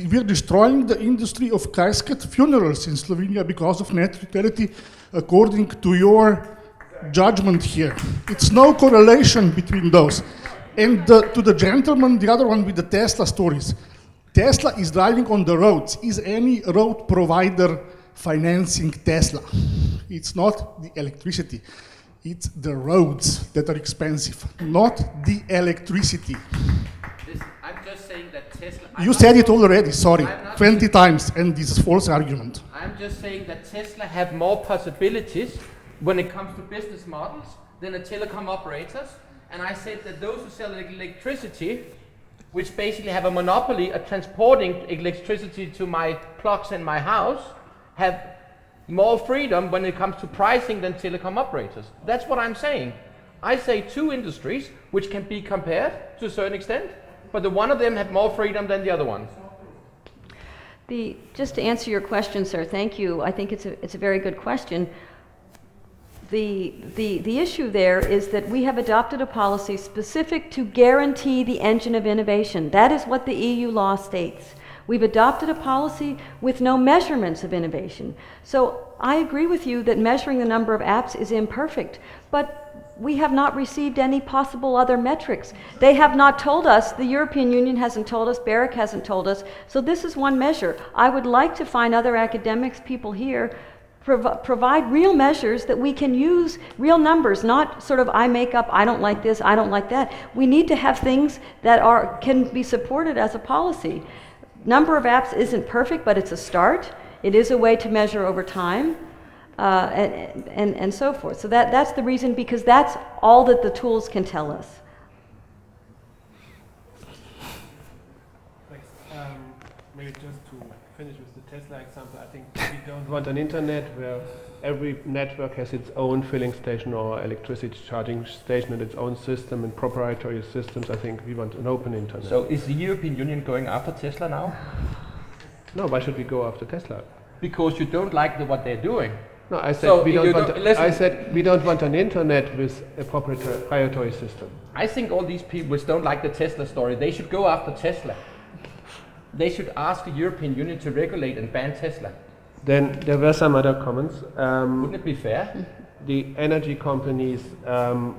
We're destroying the industry of casket funerals in Slovenia because of net neutrality, according to your judgment here. It's no correlation between those. And to the gentleman, the other one with the Tesla stories. Tesla is driving on the roads. Is any road provider financing Tesla? It's not the electricity. It's the roads that are expensive, not the electricity. I'm just saying that Tesla... You said it already, sorry, 20 times, and this is false argument. I'm just saying that Tesla have more possibilities when it comes to business models than the telecom operators. And I said that those who sell electricity, which basically have a monopoly of transporting electricity to my plugs in my house, have more freedom when it comes to pricing than telecom operators. That's what I'm saying. I say two industries which can be compared to a certain extent, but the one of them have more freedom than the other one. Just to answer your question, sir, thank you. I think it's a very good question. The issue there is that we have adopted a policy specific to guarantee the engine of innovation. That is what the EU law states. We've adopted a policy with no measurements of innovation. So I agree with you that measuring the number of apps is imperfect, but we have not received any possible other metrics. They have not told us, the European Union hasn't told us, BEREC hasn't told us, so this is one measure. I would like to find other academics, people here, provide real measures that we can use, real numbers, not sort of I make up, I don't like this, I don't like that. We need to have things that can be supported as a policy. Number of apps isn't perfect, but it's a start. It is a way to measure over time. And so forth. So that's the reason, because that's all that the tools can tell us. Thanks. Maybe just to finish with the Tesla example, I think we don't want an internet where every network has its own filling station or electricity charging station and its own system and proprietary systems. I think we want an open internet. So is the European Union going after Tesla now? No, why should we go after Tesla? Because you don't like what they're doing. No, I said we don't want an internet with a proprietary system. I think all these people which don't like the Tesla story, they should go after Tesla. They should ask the European Union to regulate and ban Tesla. Then there were some other comments. Wouldn't it be fair? The energy companies can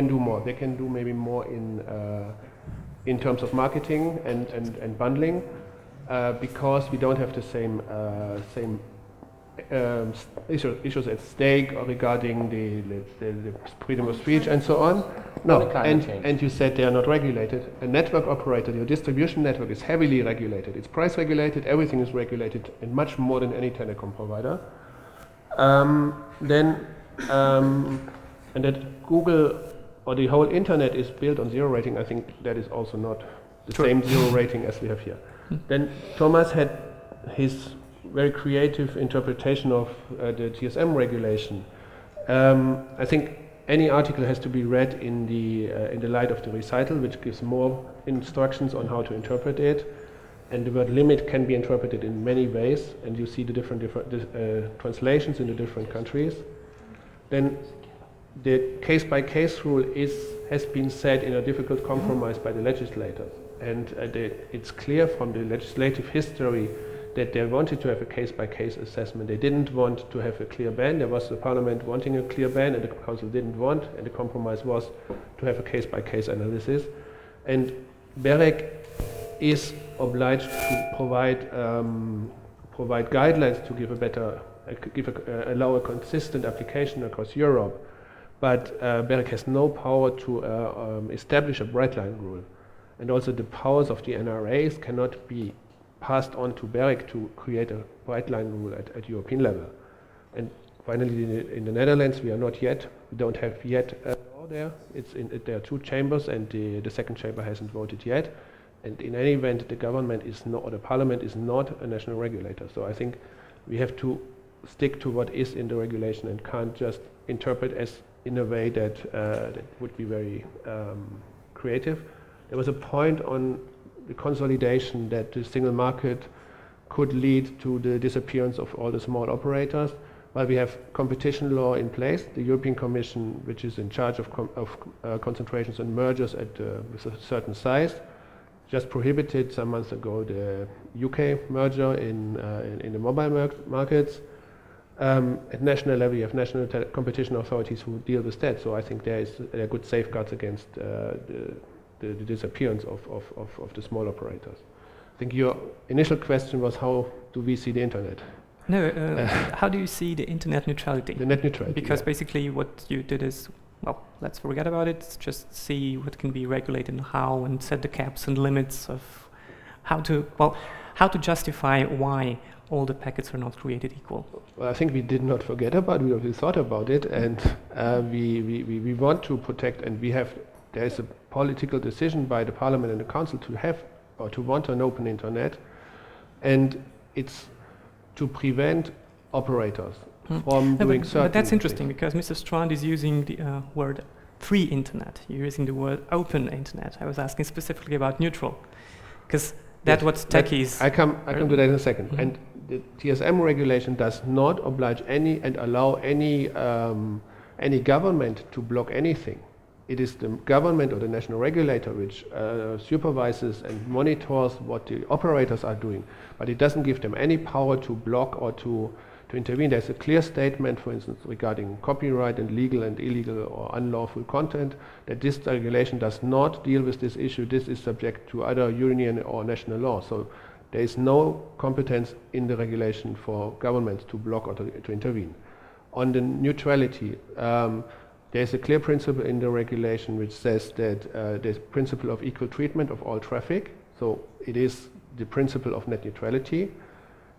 do more. They can do maybe more in terms of marketing and bundling, because we don't have the same issues at stake regarding the freedom of speech and so on. No, and you said they are not regulated. A network operator, your distribution network, is heavily regulated. It's price regulated, everything is regulated, and much more than any telecom provider. And that Google or the whole internet is built on zero rating, I think that is also not the same zero rating as we have here. Then Thomas had his very creative interpretation of the GSM regulation. I think any article has to be read in the light of the recital, which gives more instructions on how to interpret it. And the word limit can be interpreted in many ways, and you see the different translations in the different countries. Then the case-by-case rule has been set in a difficult compromise by the legislators. And it's clear from the legislative history that they wanted to have a case-by-case assessment. They didn't want to have a clear ban. There was the parliament wanting a clear ban, and the council didn't want, and the compromise was to have a case-by-case analysis. And BEREC is obliged to provide guidelines to give allow a consistent application across Europe. But BEREC has no power to establish a bright line rule. And also the powers of the NRAs cannot be passed on to BEREC to create a bright line rule at European level. And finally, in the Netherlands, we don't have yet a law there. There are two chambers, and the second chamber hasn't voted yet. And in any event, the government is not, or the parliament is not a national regulator. So I think we have to stick to what is in the regulation and can't just interpret as in a way that would be very creative. There was a point on the consolidation that the single market could lead to the disappearance of all the small operators. While we have competition law in place, the European Commission, which is in charge of concentrations and mergers with a certain size, just prohibited some months ago the UK merger in the mobile markets. At national level, you have national competition authorities who deal with that. So I think there are good safeguards against the disappearance of the small operators. I think your initial question was, how do we see the internet? No, how do you see the internet neutrality? The net neutrality. Because basically what you did is, well, let's forget about it, just see what can be regulated and how, and set the caps and limits of how to justify why all the packets are not created equal. Well, I think we did not forget about it, we thought about it, and we want to protect, and there is a political decision by the Parliament and the Council to have, or to want an open internet, and it's to prevent operators from doing certain But that's interesting, things. because Mr. Strand is using the word free internet. You're using the word open internet. I was asking specifically about neutral, because that's what techies... I come to that in a second. Mm-hmm. And the TSM regulation does not oblige any and allow any government to block anything. It is the government or the national regulator which supervises and monitors what the operators are doing, but it doesn't give them any power to block or to intervene. There's a clear statement, for instance, regarding copyright and legal and illegal or unlawful content, that this regulation does not deal with this issue. This is subject to other union or national law. So there is no competence in the regulation for governments to block or to intervene. On the neutrality, there's a clear principle in the regulation which says that there's principle of equal treatment of all traffic. So it is the principle of net neutrality.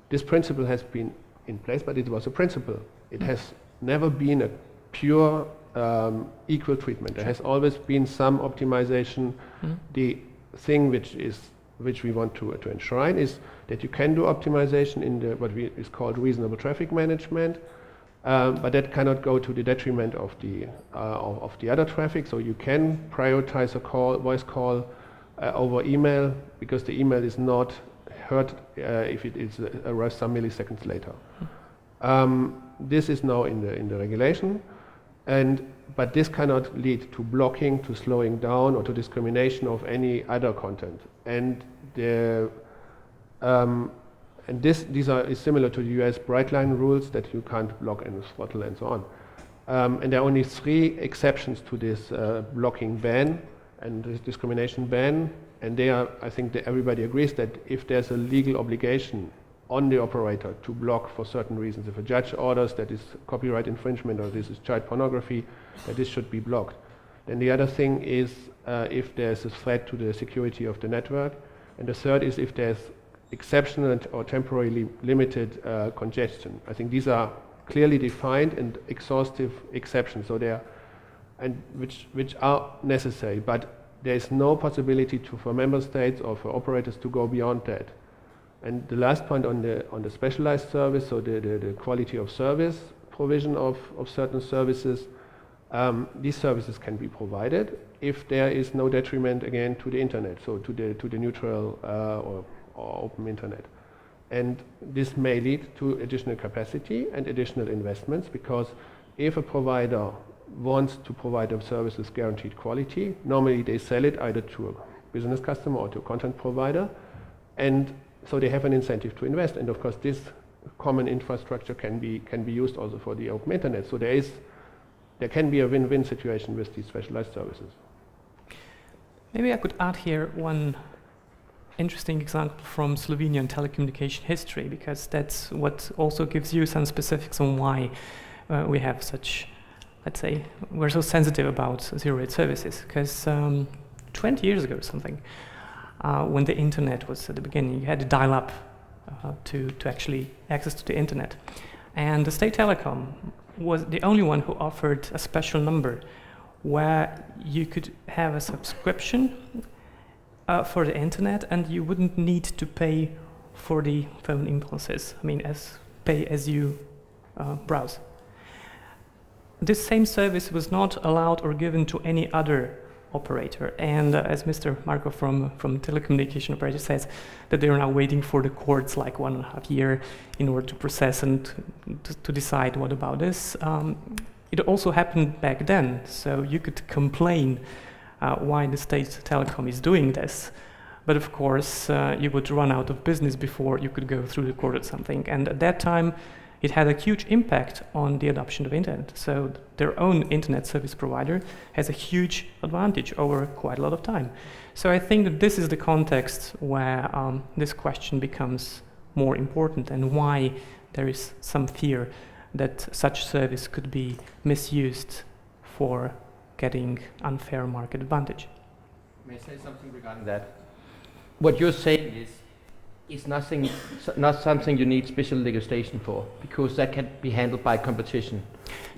This principle has been in place, but it was a principle. It has never been a pure equal treatment. There has always been some optimization. The thing which we want to enshrine is that you can do optimization in what is called reasonable traffic management. But that cannot go to the detriment of the other traffic. So you can prioritize a voice call over email, because the email is not heard if it arrives some milliseconds later. This is now in the regulation, but this cannot lead to blocking, to slowing down, or to discrimination of any other content. And this is similar to the US bright line rules that you can't block and throttle and so on. And there are only 3 exceptions to this blocking ban and this discrimination ban. And they are, I think that everybody agrees that if there's a legal obligation on the operator to block for certain reasons, if a judge orders that is copyright infringement or this is child pornography, that this should be blocked. Then the other thing is if there's a threat to the security of the network. And the third is if there's exceptional or temporarily limited congestion. I think these are clearly defined and exhaustive exceptions, so they are, and which are necessary. But there is no possibility for member states or for operators to go beyond that. And the last point on the specialized service, so the quality of service provision of certain services, these services can be provided if there is no detriment again to the internet, so to the neutral or open internet. And this may lead to additional capacity and additional investments, because if a provider wants to provide a service with guaranteed quality. Normally they sell it either to a business customer or to a content provider, and so they have an incentive to invest. And of course this common infrastructure can be used also for the open internet. So there can be a win-win situation with these specialized services. Maybe I could add here one interesting example from Slovenian telecommunication history, because that's what also gives you some specifics on why we have such, let's say, we're so sensitive about zero-rate services. Because 20 years ago or something, when the internet was at the beginning, you had to dial up to actually access to the internet. And the state telecom was the only one who offered a special number where you could have a subscription for the internet, and you wouldn't need to pay for the phone impulses. I mean, pay as you browse. This same service was not allowed or given to any other operator, and as Mr. Marko from telecommunication operator says, that they are now waiting for the courts like 1.5 years in order to process and to decide what about this. It also happened back then, so you could complain why the state telecom is doing this, but of course you would run out of business before you could go through the court or something, and at that time it had a huge impact on the adoption of internet. So their own internet service provider has a huge advantage over quite a lot of time. So I think that this is the context where this question becomes more important, and why there is some fear that such service could be misused for getting unfair market advantage. May I say something regarding that? What you're saying is not something you need special legislation for, because that can be handled by competition.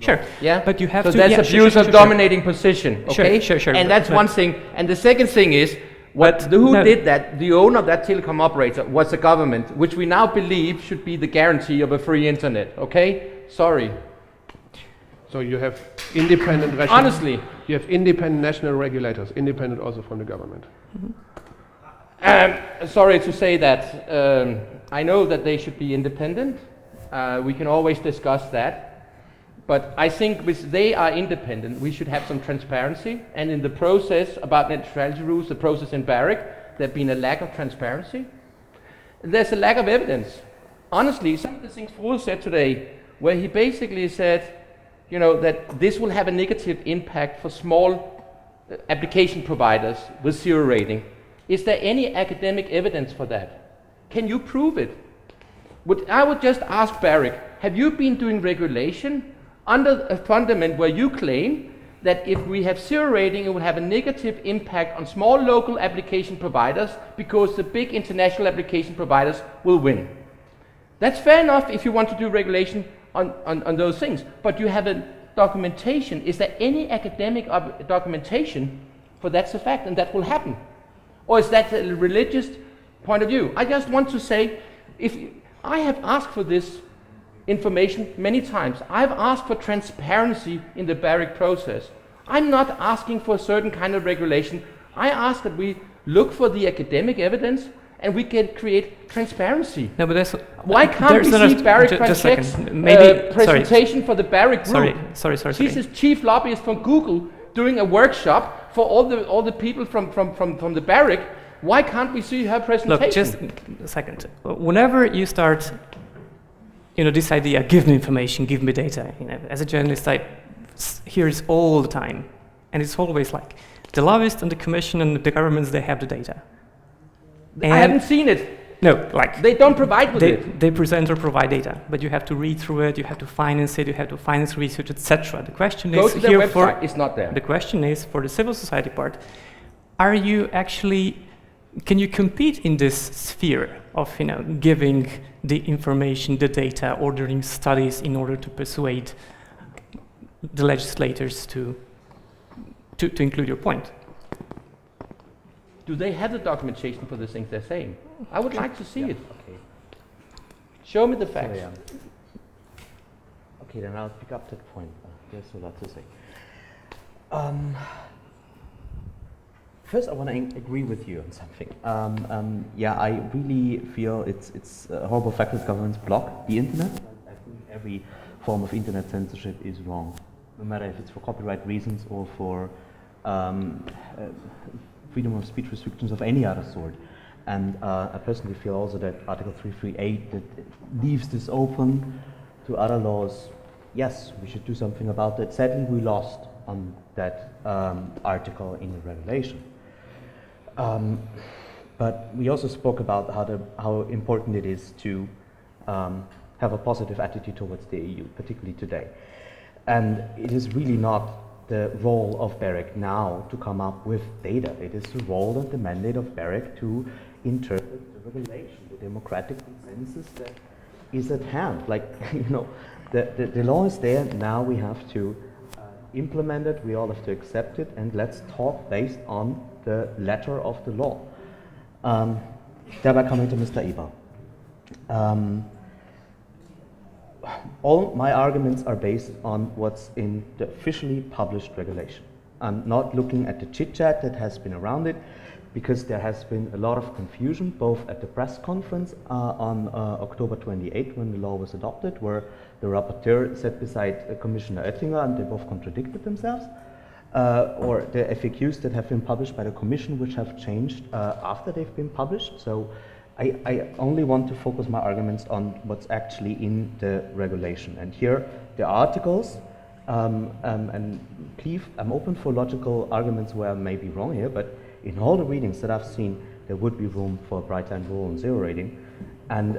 Sure. Yeah. But you have so to. that's abuse of dominating position. Okay. Sure. And that's one thing. And the second thing is, who did that? The owner of that telecom operator was the government, which we now believe should be the guarantee of a free internet. Okay. Sorry. So you have independent. Honestly, you have independent national regulators, independent also from the government. Sorry to say that. I know that they should be independent. We can always discuss that. But I think they are independent, we should have some transparency. And in the process about net neutrality rules, the process in BEREC, there has been a lack of transparency. There's a lack of evidence. Honestly, some of the things Frode said today, where he basically said, you know, that this will have a negative impact for small application providers with zero rating. Is there any academic evidence for that? Can you prove it? I would just ask BEREC, have you been doing regulation under a fundament where you claim that if we have zero rating, it will have a negative impact on small local application providers because the big international application providers will win? That's fair enough if you want to do regulation on those things, but you have a documentation. Is there any academic documentation for that's a fact and that will happen? Or is that a religious point of view? I just want to say, if I have asked for this information many times, I've asked for transparency in the BEREC process. I'm not asking for a certain kind of regulation. I ask that we look for the academic evidence and we can create transparency. No, but that's, why can't we see BEREC presentation for the BEREC group? Sorry. She's the chief lobbyist from Google doing a workshop for all the people from the BEREC. Why can't we see her presentation? Look, just a second. Whenever you start, this idea, give me information, give me data. As a journalist, I hear it all the time, and it's always like the lobbyists and the commission and the governments, they have the data. And I haven't seen it. No, like they don't provide with it. They present or provide data, but you have to read through it. You have to finance it. You have to finance research, etc. The question Go is to their here website. for it's not there. The question is for the civil society part: are you actually? Can you compete in this sphere of giving the information, the data, ordering studies in order to persuade the legislators to include your point? Do they have the documentation for the things they're saying? I would like to see it. Okay. Show me the facts. Okay, then I'll pick up that point. There's a lot to say. First, I want to agree with you on something. I really feel it's a horrible fact that governments block the internet. I think every form of internet censorship is wrong. no matter if it's for copyright reasons or for freedom of speech restrictions of any other sort. And I personally feel also that Article 338 that leaves this open to other laws. Yes, we should do something about that. Sadly, we lost on that article in the regulation. But we also spoke about how important it is to have a positive attitude towards the EU, particularly today. And it is really not the role of BEREC now to come up with data. It is the role and the mandate of BEREC to interpret the regulation, the democratic consensus that is at hand. Like, you know, the law is there, now we have to implement it, we all have to accept it, and let's talk based on the letter of the law. Thereby coming to Mr. Eber. All my arguments are based on what's in the officially published regulation. I'm not looking at the chit-chat that has been around it, because there has been a lot of confusion, both at the press conference on October 28, when the law was adopted, where the rapporteur sat beside Commissioner Oettinger and they both contradicted themselves, or the FAQs that have been published by the Commission, which have changed after they've been published. So I only want to focus my arguments on what's actually in the regulation. And here, the articles, and please, I'm open for logical arguments where I may be wrong here, but in all the readings that I've seen, there would be room for a bright line rule and zero rating. And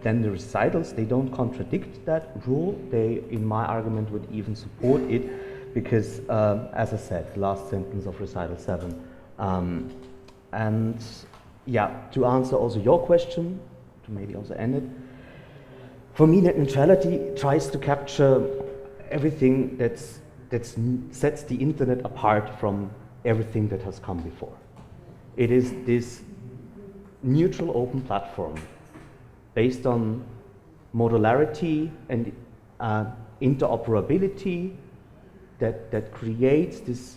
then the recitals, they don't contradict that rule. They, in my argument, would even support it, because, as I said, the last sentence of recital 7. And yeah, to answer also your question, to maybe also end it, for me, net neutrality tries to capture everything that sets the internet apart from everything that has come before. It is this neutral open platform based on modularity and interoperability that creates this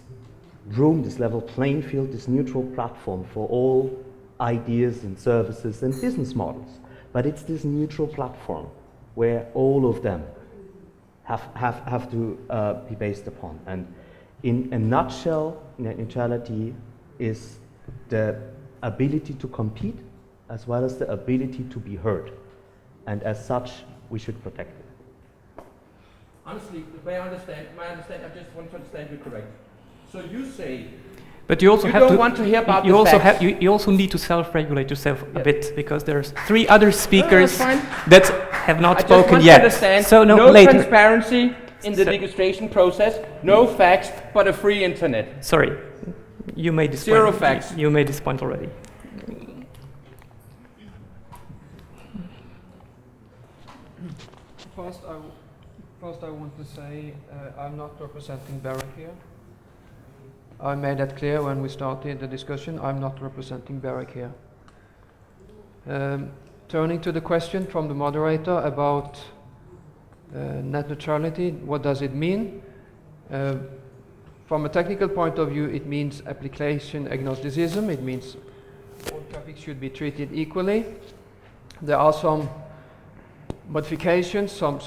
room, this level playing field, this neutral platform for all ideas and services and business models. But it's this neutral platform where all of them have to be based upon. And in a nutshell, net neutrality is the ability to compete as well as the ability to be heard. And as such, we should protect it. Honestly, the way I understand, I just want to understand you correct. So you say, but you also you have don't to want to hear about you the also facts. you also need to self-regulate yourself a bit, because there's 3 other speakers fine. that have not I just spoken want yet. to understand, So no, no later. transparency in the registration process, no facts, but a free internet. Sorry, you made this Zero point. facts. You made this point already. First, I want to say I'm not representing BEREC here. I made that clear when we started the discussion. I'm not representing BEREC here. Turning to the question from the moderator about net neutrality, what does it mean? From a technical point of view, it means application agnosticism. It means all traffic should be treated equally. There are some modifications, some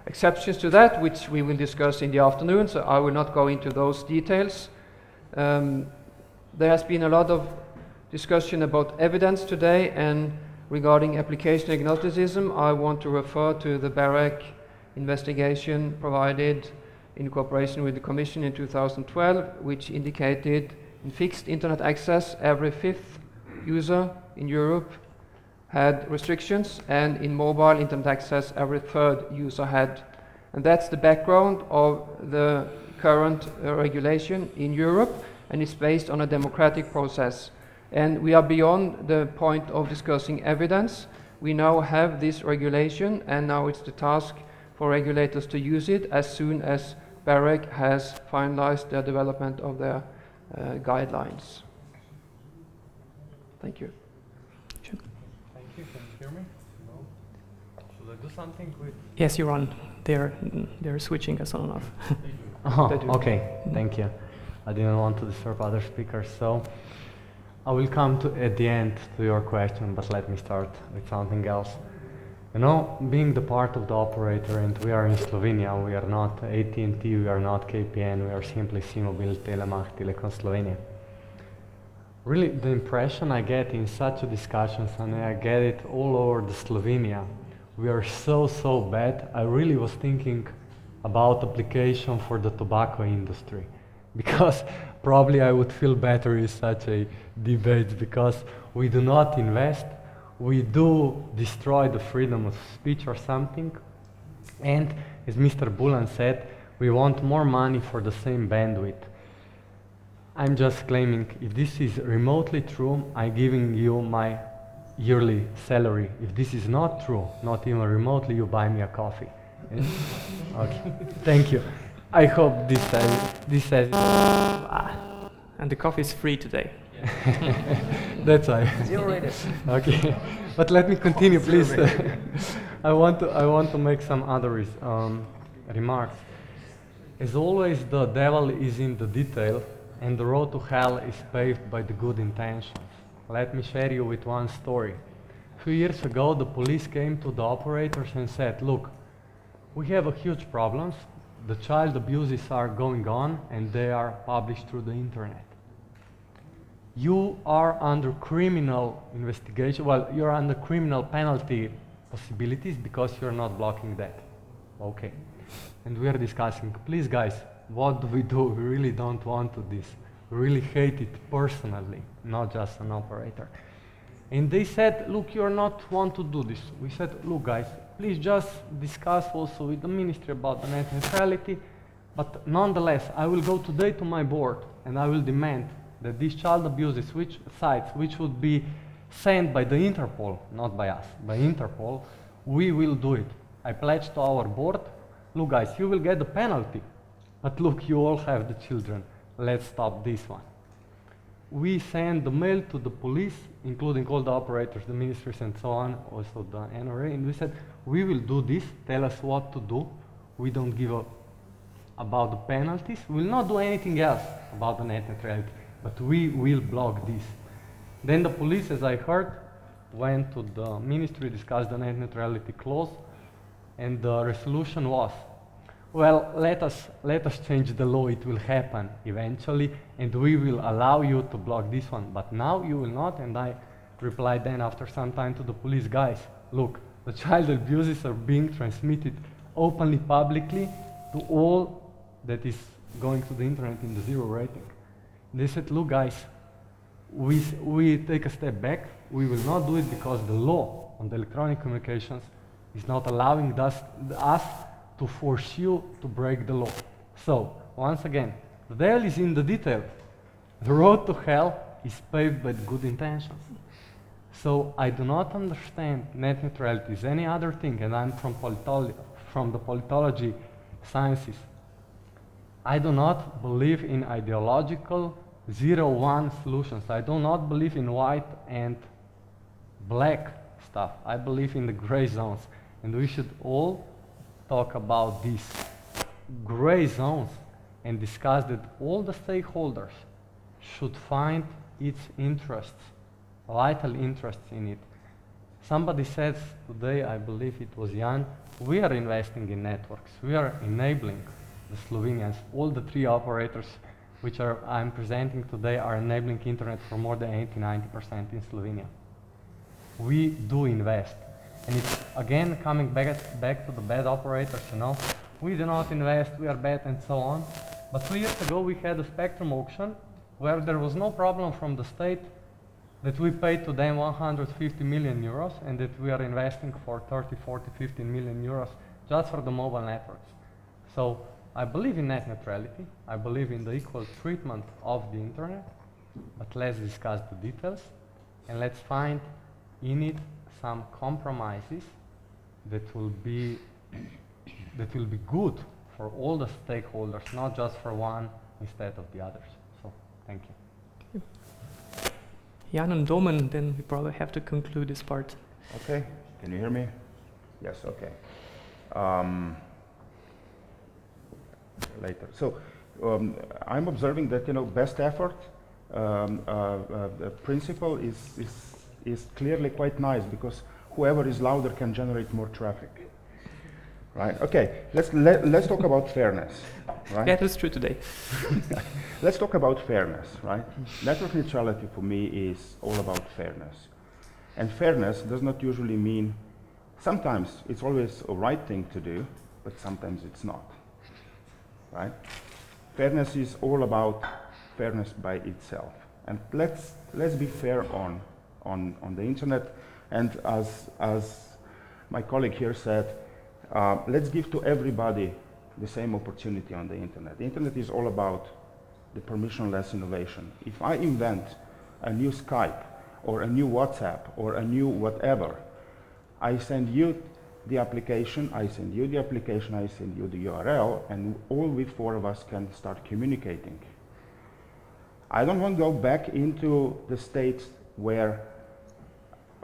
exceptions to that, which we will discuss in the afternoon, so I will not go into those details. There has been a lot of discussion about evidence today, and regarding application agnosticism, I want to refer to the BEREC investigation provided in cooperation with the Commission in 2012, which indicated in fixed internet access, every 5th user in Europe had restrictions, and in mobile internet access, every 3rd user had. And that's the background of the current regulation in Europe, and it's based on a democratic process. And we are beyond the point of discussing evidence. We now have this regulation, and now it's the task for regulators to use it as soon as BEREC has finalized the development of their guidelines. Thank you. Thank you. Can you hear me? No. Should I do something with? Yes, you're on. They're switching us on and off. Oh, okay. Thank you. I didn't want to disturb other speakers, so I will come to at the end to your question, but let me start with something else. You know, being the part of the operator, and we are in Slovenia, we are not AT&T, we are not KPN, we are simply C-Mobil, Telemach, Telekom Slovenia. Really, the impression I get in such discussions, and I get it all over the Slovenia, we are so bad. I really was thinking about application for the tobacco industry, because probably I would feel better in such a debate, because we do not invest, we do destroy the freedom of speech or something, and as Mr. Bulan said, we want more money for the same bandwidth. I'm just claiming, if this is remotely true, I'm giving you my yearly salary. If this is not true, not even remotely, you buy me a coffee. Okay, thank you. I hope this says and the coffee is free today. That's why. Zero rated. Okay, but let me continue, please. I want to make some other remarks. As always, the devil is in the detail, and the road to hell is paved by the good intentions. Let me share you with one story. A few years ago, the police came to the operators and said, look, we have a huge problems. The child abuses are going on, and they are published through the internet. You are under criminal investigation, well, you're under criminal penalty possibilities because you're not blocking that. Okay. And we are discussing, please guys, what do? We really don't want to this. We really hate it personally, not just an operator. And they said, look, you're not want to do this. We said, look guys, please just discuss also with the ministry about the net neutrality, but nonetheless, I will go today to my board and I will demand that these child abuses sites, which would be sent by the Interpol, not by us, by Interpol, we will do it. I pledge to our board, look guys, you will get the penalty, but look, you all have the children. Let's stop this one. We send the mail to the police, including all the operators, the ministries and so on, also the NRA, and we said, we will do this, tell us what to do. We don't give up about the penalties. We will not do anything else about the net neutrality, but we will block this. Then the police, as I heard, went to the ministry, discussed the net neutrality clause, and the resolution was, well, let us change the law, it will happen eventually, and we will allow you to block this one, but now you will not. And I replied then after some time to the police, guys, look, the child abuses are being transmitted openly, publicly, to all that is going to the internet in the zero rating. They said, look guys, we take a step back, we will not do it because the law on the electronic communications is not allowing us to force you to break the law. So, once again, the devil is in the detail. The road to hell is paved by good intentions. So, I do not understand net neutrality is any other thing, and I'm from the politology sciences. I do not believe in ideological 0-1 solutions. I do not believe in white and black stuff. I believe in the gray zones, and we should all talk about these gray zones and discuss that all the stakeholders should find its interests, vital interests in it. Somebody says today, I believe it was Jan, we are investing in networks. We are enabling the Slovenians. All the three operators which I'm presenting today are enabling internet for more than 80-90% in Slovenia. We do invest. And it's again coming back to the bad operators, you know. We do not invest, we are bad and so on. But 2 years ago we had a spectrum auction where there was no problem from the state that we paid to them 150 million euros and that we are investing for 30, 40, 15 million euros just for the mobile networks. So I believe in net neutrality, I believe in the equal treatment of the internet, but let's discuss the details and let's find in it some compromises that will be good for all the stakeholders, not just for one instead of the others. So, thank you. Jan and Domen, then we probably have to conclude this part. Okay, can you hear me? Yes, okay. Later. So, I'm observing that, you know, best effort principle is clearly quite nice, because whoever is louder can generate more traffic. Right? Okay, let's talk about fairness. Right? Yeah, that's true today. Let's talk about fairness, right? Network neutrality for me is all about fairness. And fairness does not usually mean, sometimes it's always a right thing to do, but sometimes it's not, right? Fairness is all about fairness by itself. And let's be fair on the internet. And as my colleague here said, let's give to everybody the same opportunity on the internet. The internet is all about the permissionless innovation. If I invent a new Skype or a new WhatsApp or a new whatever, I send you the application, I send you the URL, and all we four of us can start communicating. I don't want to go back into the state where,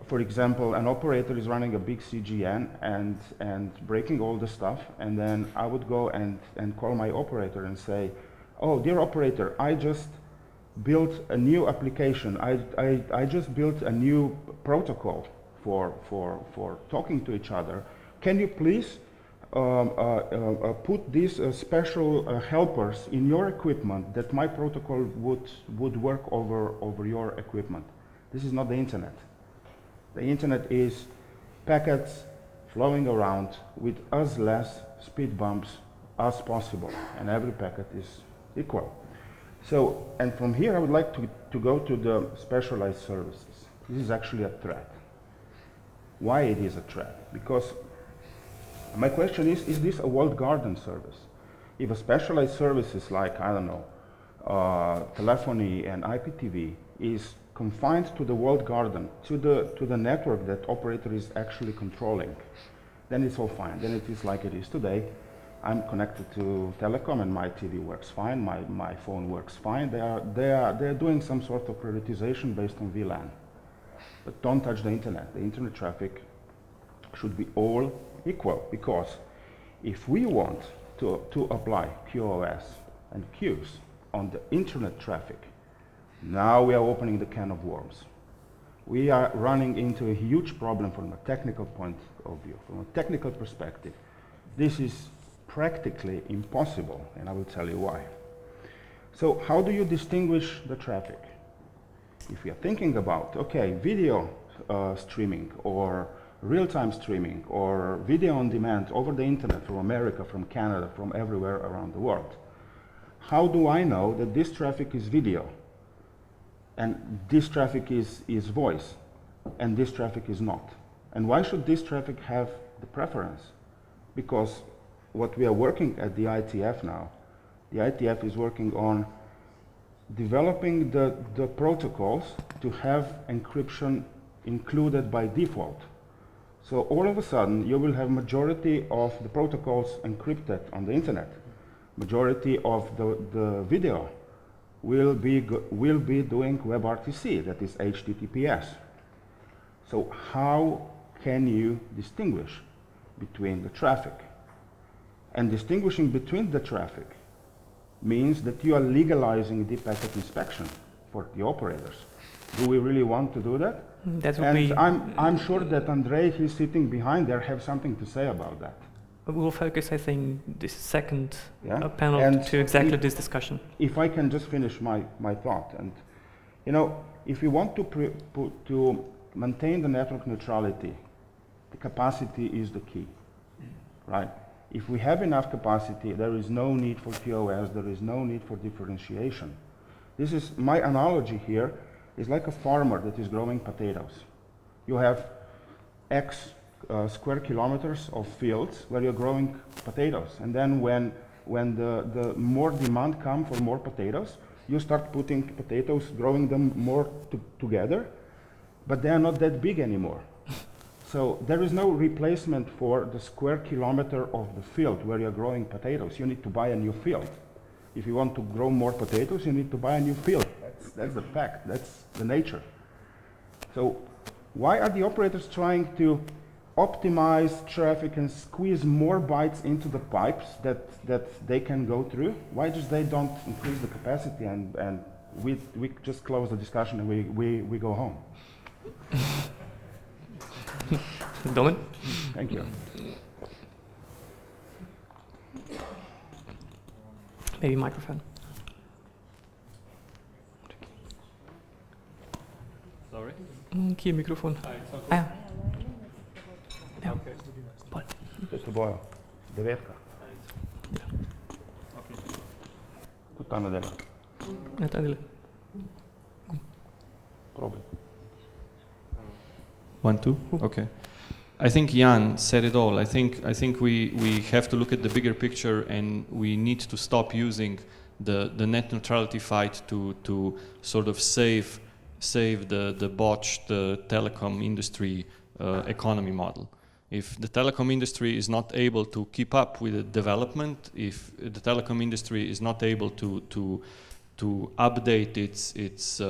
for example, an operator is running a big CGN and breaking all the stuff, and then I would go and call my operator and say, oh, dear operator, I just built a new application. I just built a new protocol for talking to each other. Can you please put these special helpers in your equipment that my protocol would work over your equipment? This is not the internet. The internet is packets flowing around with as less speed bumps as possible, and every packet is equal. So, and from here I would like to go to the specialized services. This is actually a threat. Why it is a threat? Because my question is this a walled garden service? If a specialized services like, I don't know, telephony and IPTV is confined to the walled garden, to the network that operator is actually controlling, then it's all fine. Then it is like it is today. I'm connected to telecom and my TV works fine, my phone works fine. They are doing some sort of prioritization based on VLAN. But don't touch the internet. The internet traffic should be all equal, because if we want to apply QoS and queues on the internet traffic, now we are opening the can of worms. We are running into a huge problem from a technical point of view. From a technical perspective, this is practically impossible, and I will tell you why. So how do you distinguish the traffic? If we are thinking about, okay, video streaming or real-time streaming or video on demand over the internet from America, from Canada, from everywhere around the world, how do I know that this traffic is video and this traffic is voice and this traffic is not? And why should this traffic have the preference? Because what we are working at the ITF now, the ITF is working on developing the protocols to have encryption included by default. So all of a sudden you will have majority of the protocols encrypted on the internet. Majority of the video will be doing WebRTC, that is HTTPS. So how can you distinguish between the traffic? And distinguishing between the traffic means that you are legalizing the packet inspection for the operators. Do we really want to do that? That would and be I'm sure that Andrei, who's sitting behind there, have something to say about that. We'll focus, I think, this second panel And to exactly this discussion. If I can just finish my thought. And, you know, if we want to maintain the network neutrality, the capacity is the key, right? If we have enough capacity, there is no need for QoS, there is no need for differentiation. This is, my analogy here is like a farmer that is growing potatoes. You have X square kilometers of fields where you're growing potatoes. And then when the more demand comes for more potatoes, you start putting potatoes, growing them more together, but they are not that big anymore. So there is no replacement for the square kilometer of the field where you're growing potatoes. You need to buy a new field. If you want to grow more potatoes, you need to buy a new field. That's the fact, that's the nature. So why are the operators trying to optimize traffic and squeeze more bytes into the pipes that they can go through? Why just they don't increase the capacity and we just close the discussion and we go home? Domen? Thank you. Maybe microphone. Sorry? Aqui, microfone. Okay. Questo bojo. Devetka. Tudi ta nedela. Ja, ta dela. Probaj. 1, 2? Okay. I think Jan said it all. I think we have to look at the bigger picture, and we need to stop using the net neutrality fight to sort of save the botched telecom industry economy model. If the telecom industry is not able to keep up with the development, if the telecom industry is not able to update its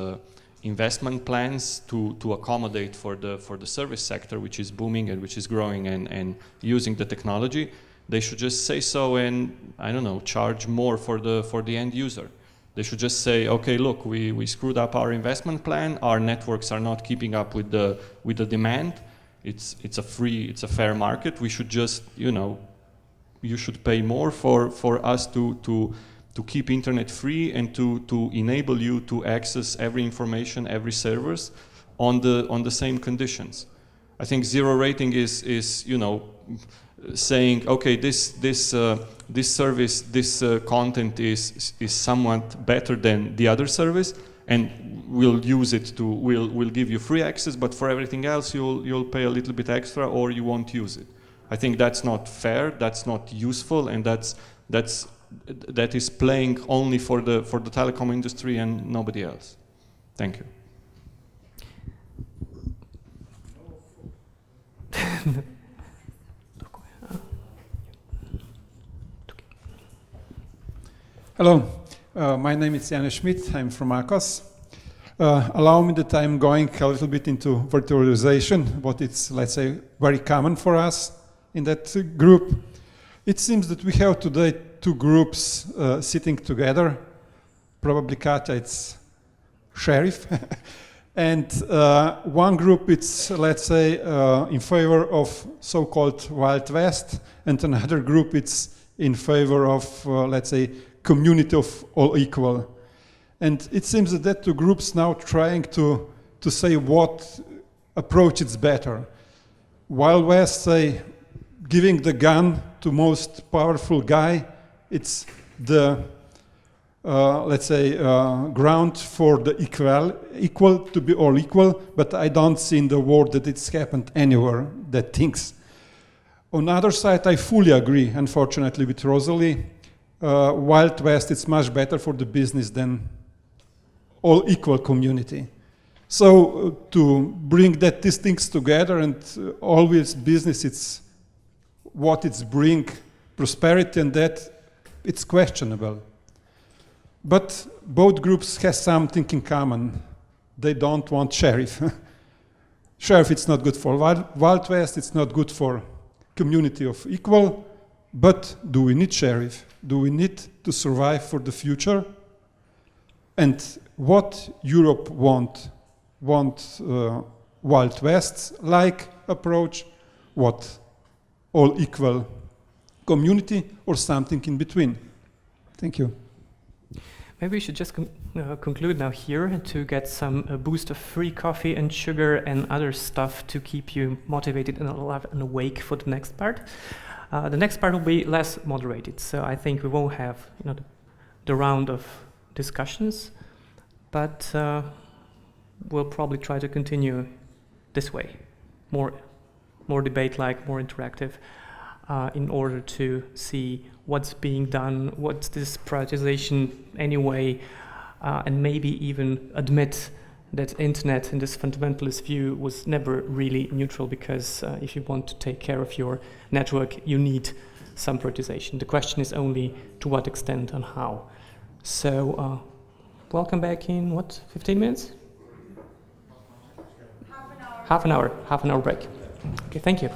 investment plans to accommodate for the service sector, which is booming and which is growing and using the technology, they should just say so and, I don't know, charge more for the end user. They should just say, okay, look, we screwed up our investment plan, our networks are not keeping up with the demand, it's a fair market, we should just, you should pay more for us to keep internet free and to enable you to access every information, every service on the same conditions. I think zero rating is saying, okay, this service, this content is somewhat better than the other service, and we'll use it we'll give you free access, but for everything else you'll pay a little bit extra or you won't use it. I think that's not fair, that's not useful, and that is playing only for the telecom industry and nobody else. Thank you. Hello, my name is Jan Schmidt, I'm from AKOS. Allow me that I'm going a little bit into virtualization, but it's, let's say, very common for us in that group. It seems that we have today two groups sitting together. Probably Katja, it's sheriff. And one group, it's, let's say, in favor of so-called Wild West, and another group, it's in favor of, let's say, community of all equal. And it seems that the two groups now trying to say what approach is better. Wild West say, giving the gun to most powerful guy, it's the, let's say, ground for the equal to be all equal, but I don't see in the world that it's happened anywhere, that things. On the other side, I fully agree, unfortunately, with Rosalie. Wild West, it's much better for the business than all equal community. So to bring these things together and always business, it's what it's bring prosperity, and that it's questionable. But both groups have something in common. They don't want sheriff. Sheriff, it's not good for Wild West, it's not good for community of equal, but do we need sheriff? Do we need to survive for the future? And what Europe want Wild West-like approach, what all equal community, or something in between? Thank you. Maybe we should just conclude now here to get some boost of free coffee and sugar and other stuff to keep you motivated and alive and awake for the next part. The next part will be less moderated, so I think we won't have the round of discussions, but we'll probably try to continue this way, more debate-like, more interactive, in order to see what's being done, what's this prioritization anyway, and maybe even admit that internet in this fundamentalist view was never really neutral, because if you want to take care of your network, you need some prioritization. The question is only to what extent and how. So welcome back in, 15 minutes? Half an hour break. Okay, thank you.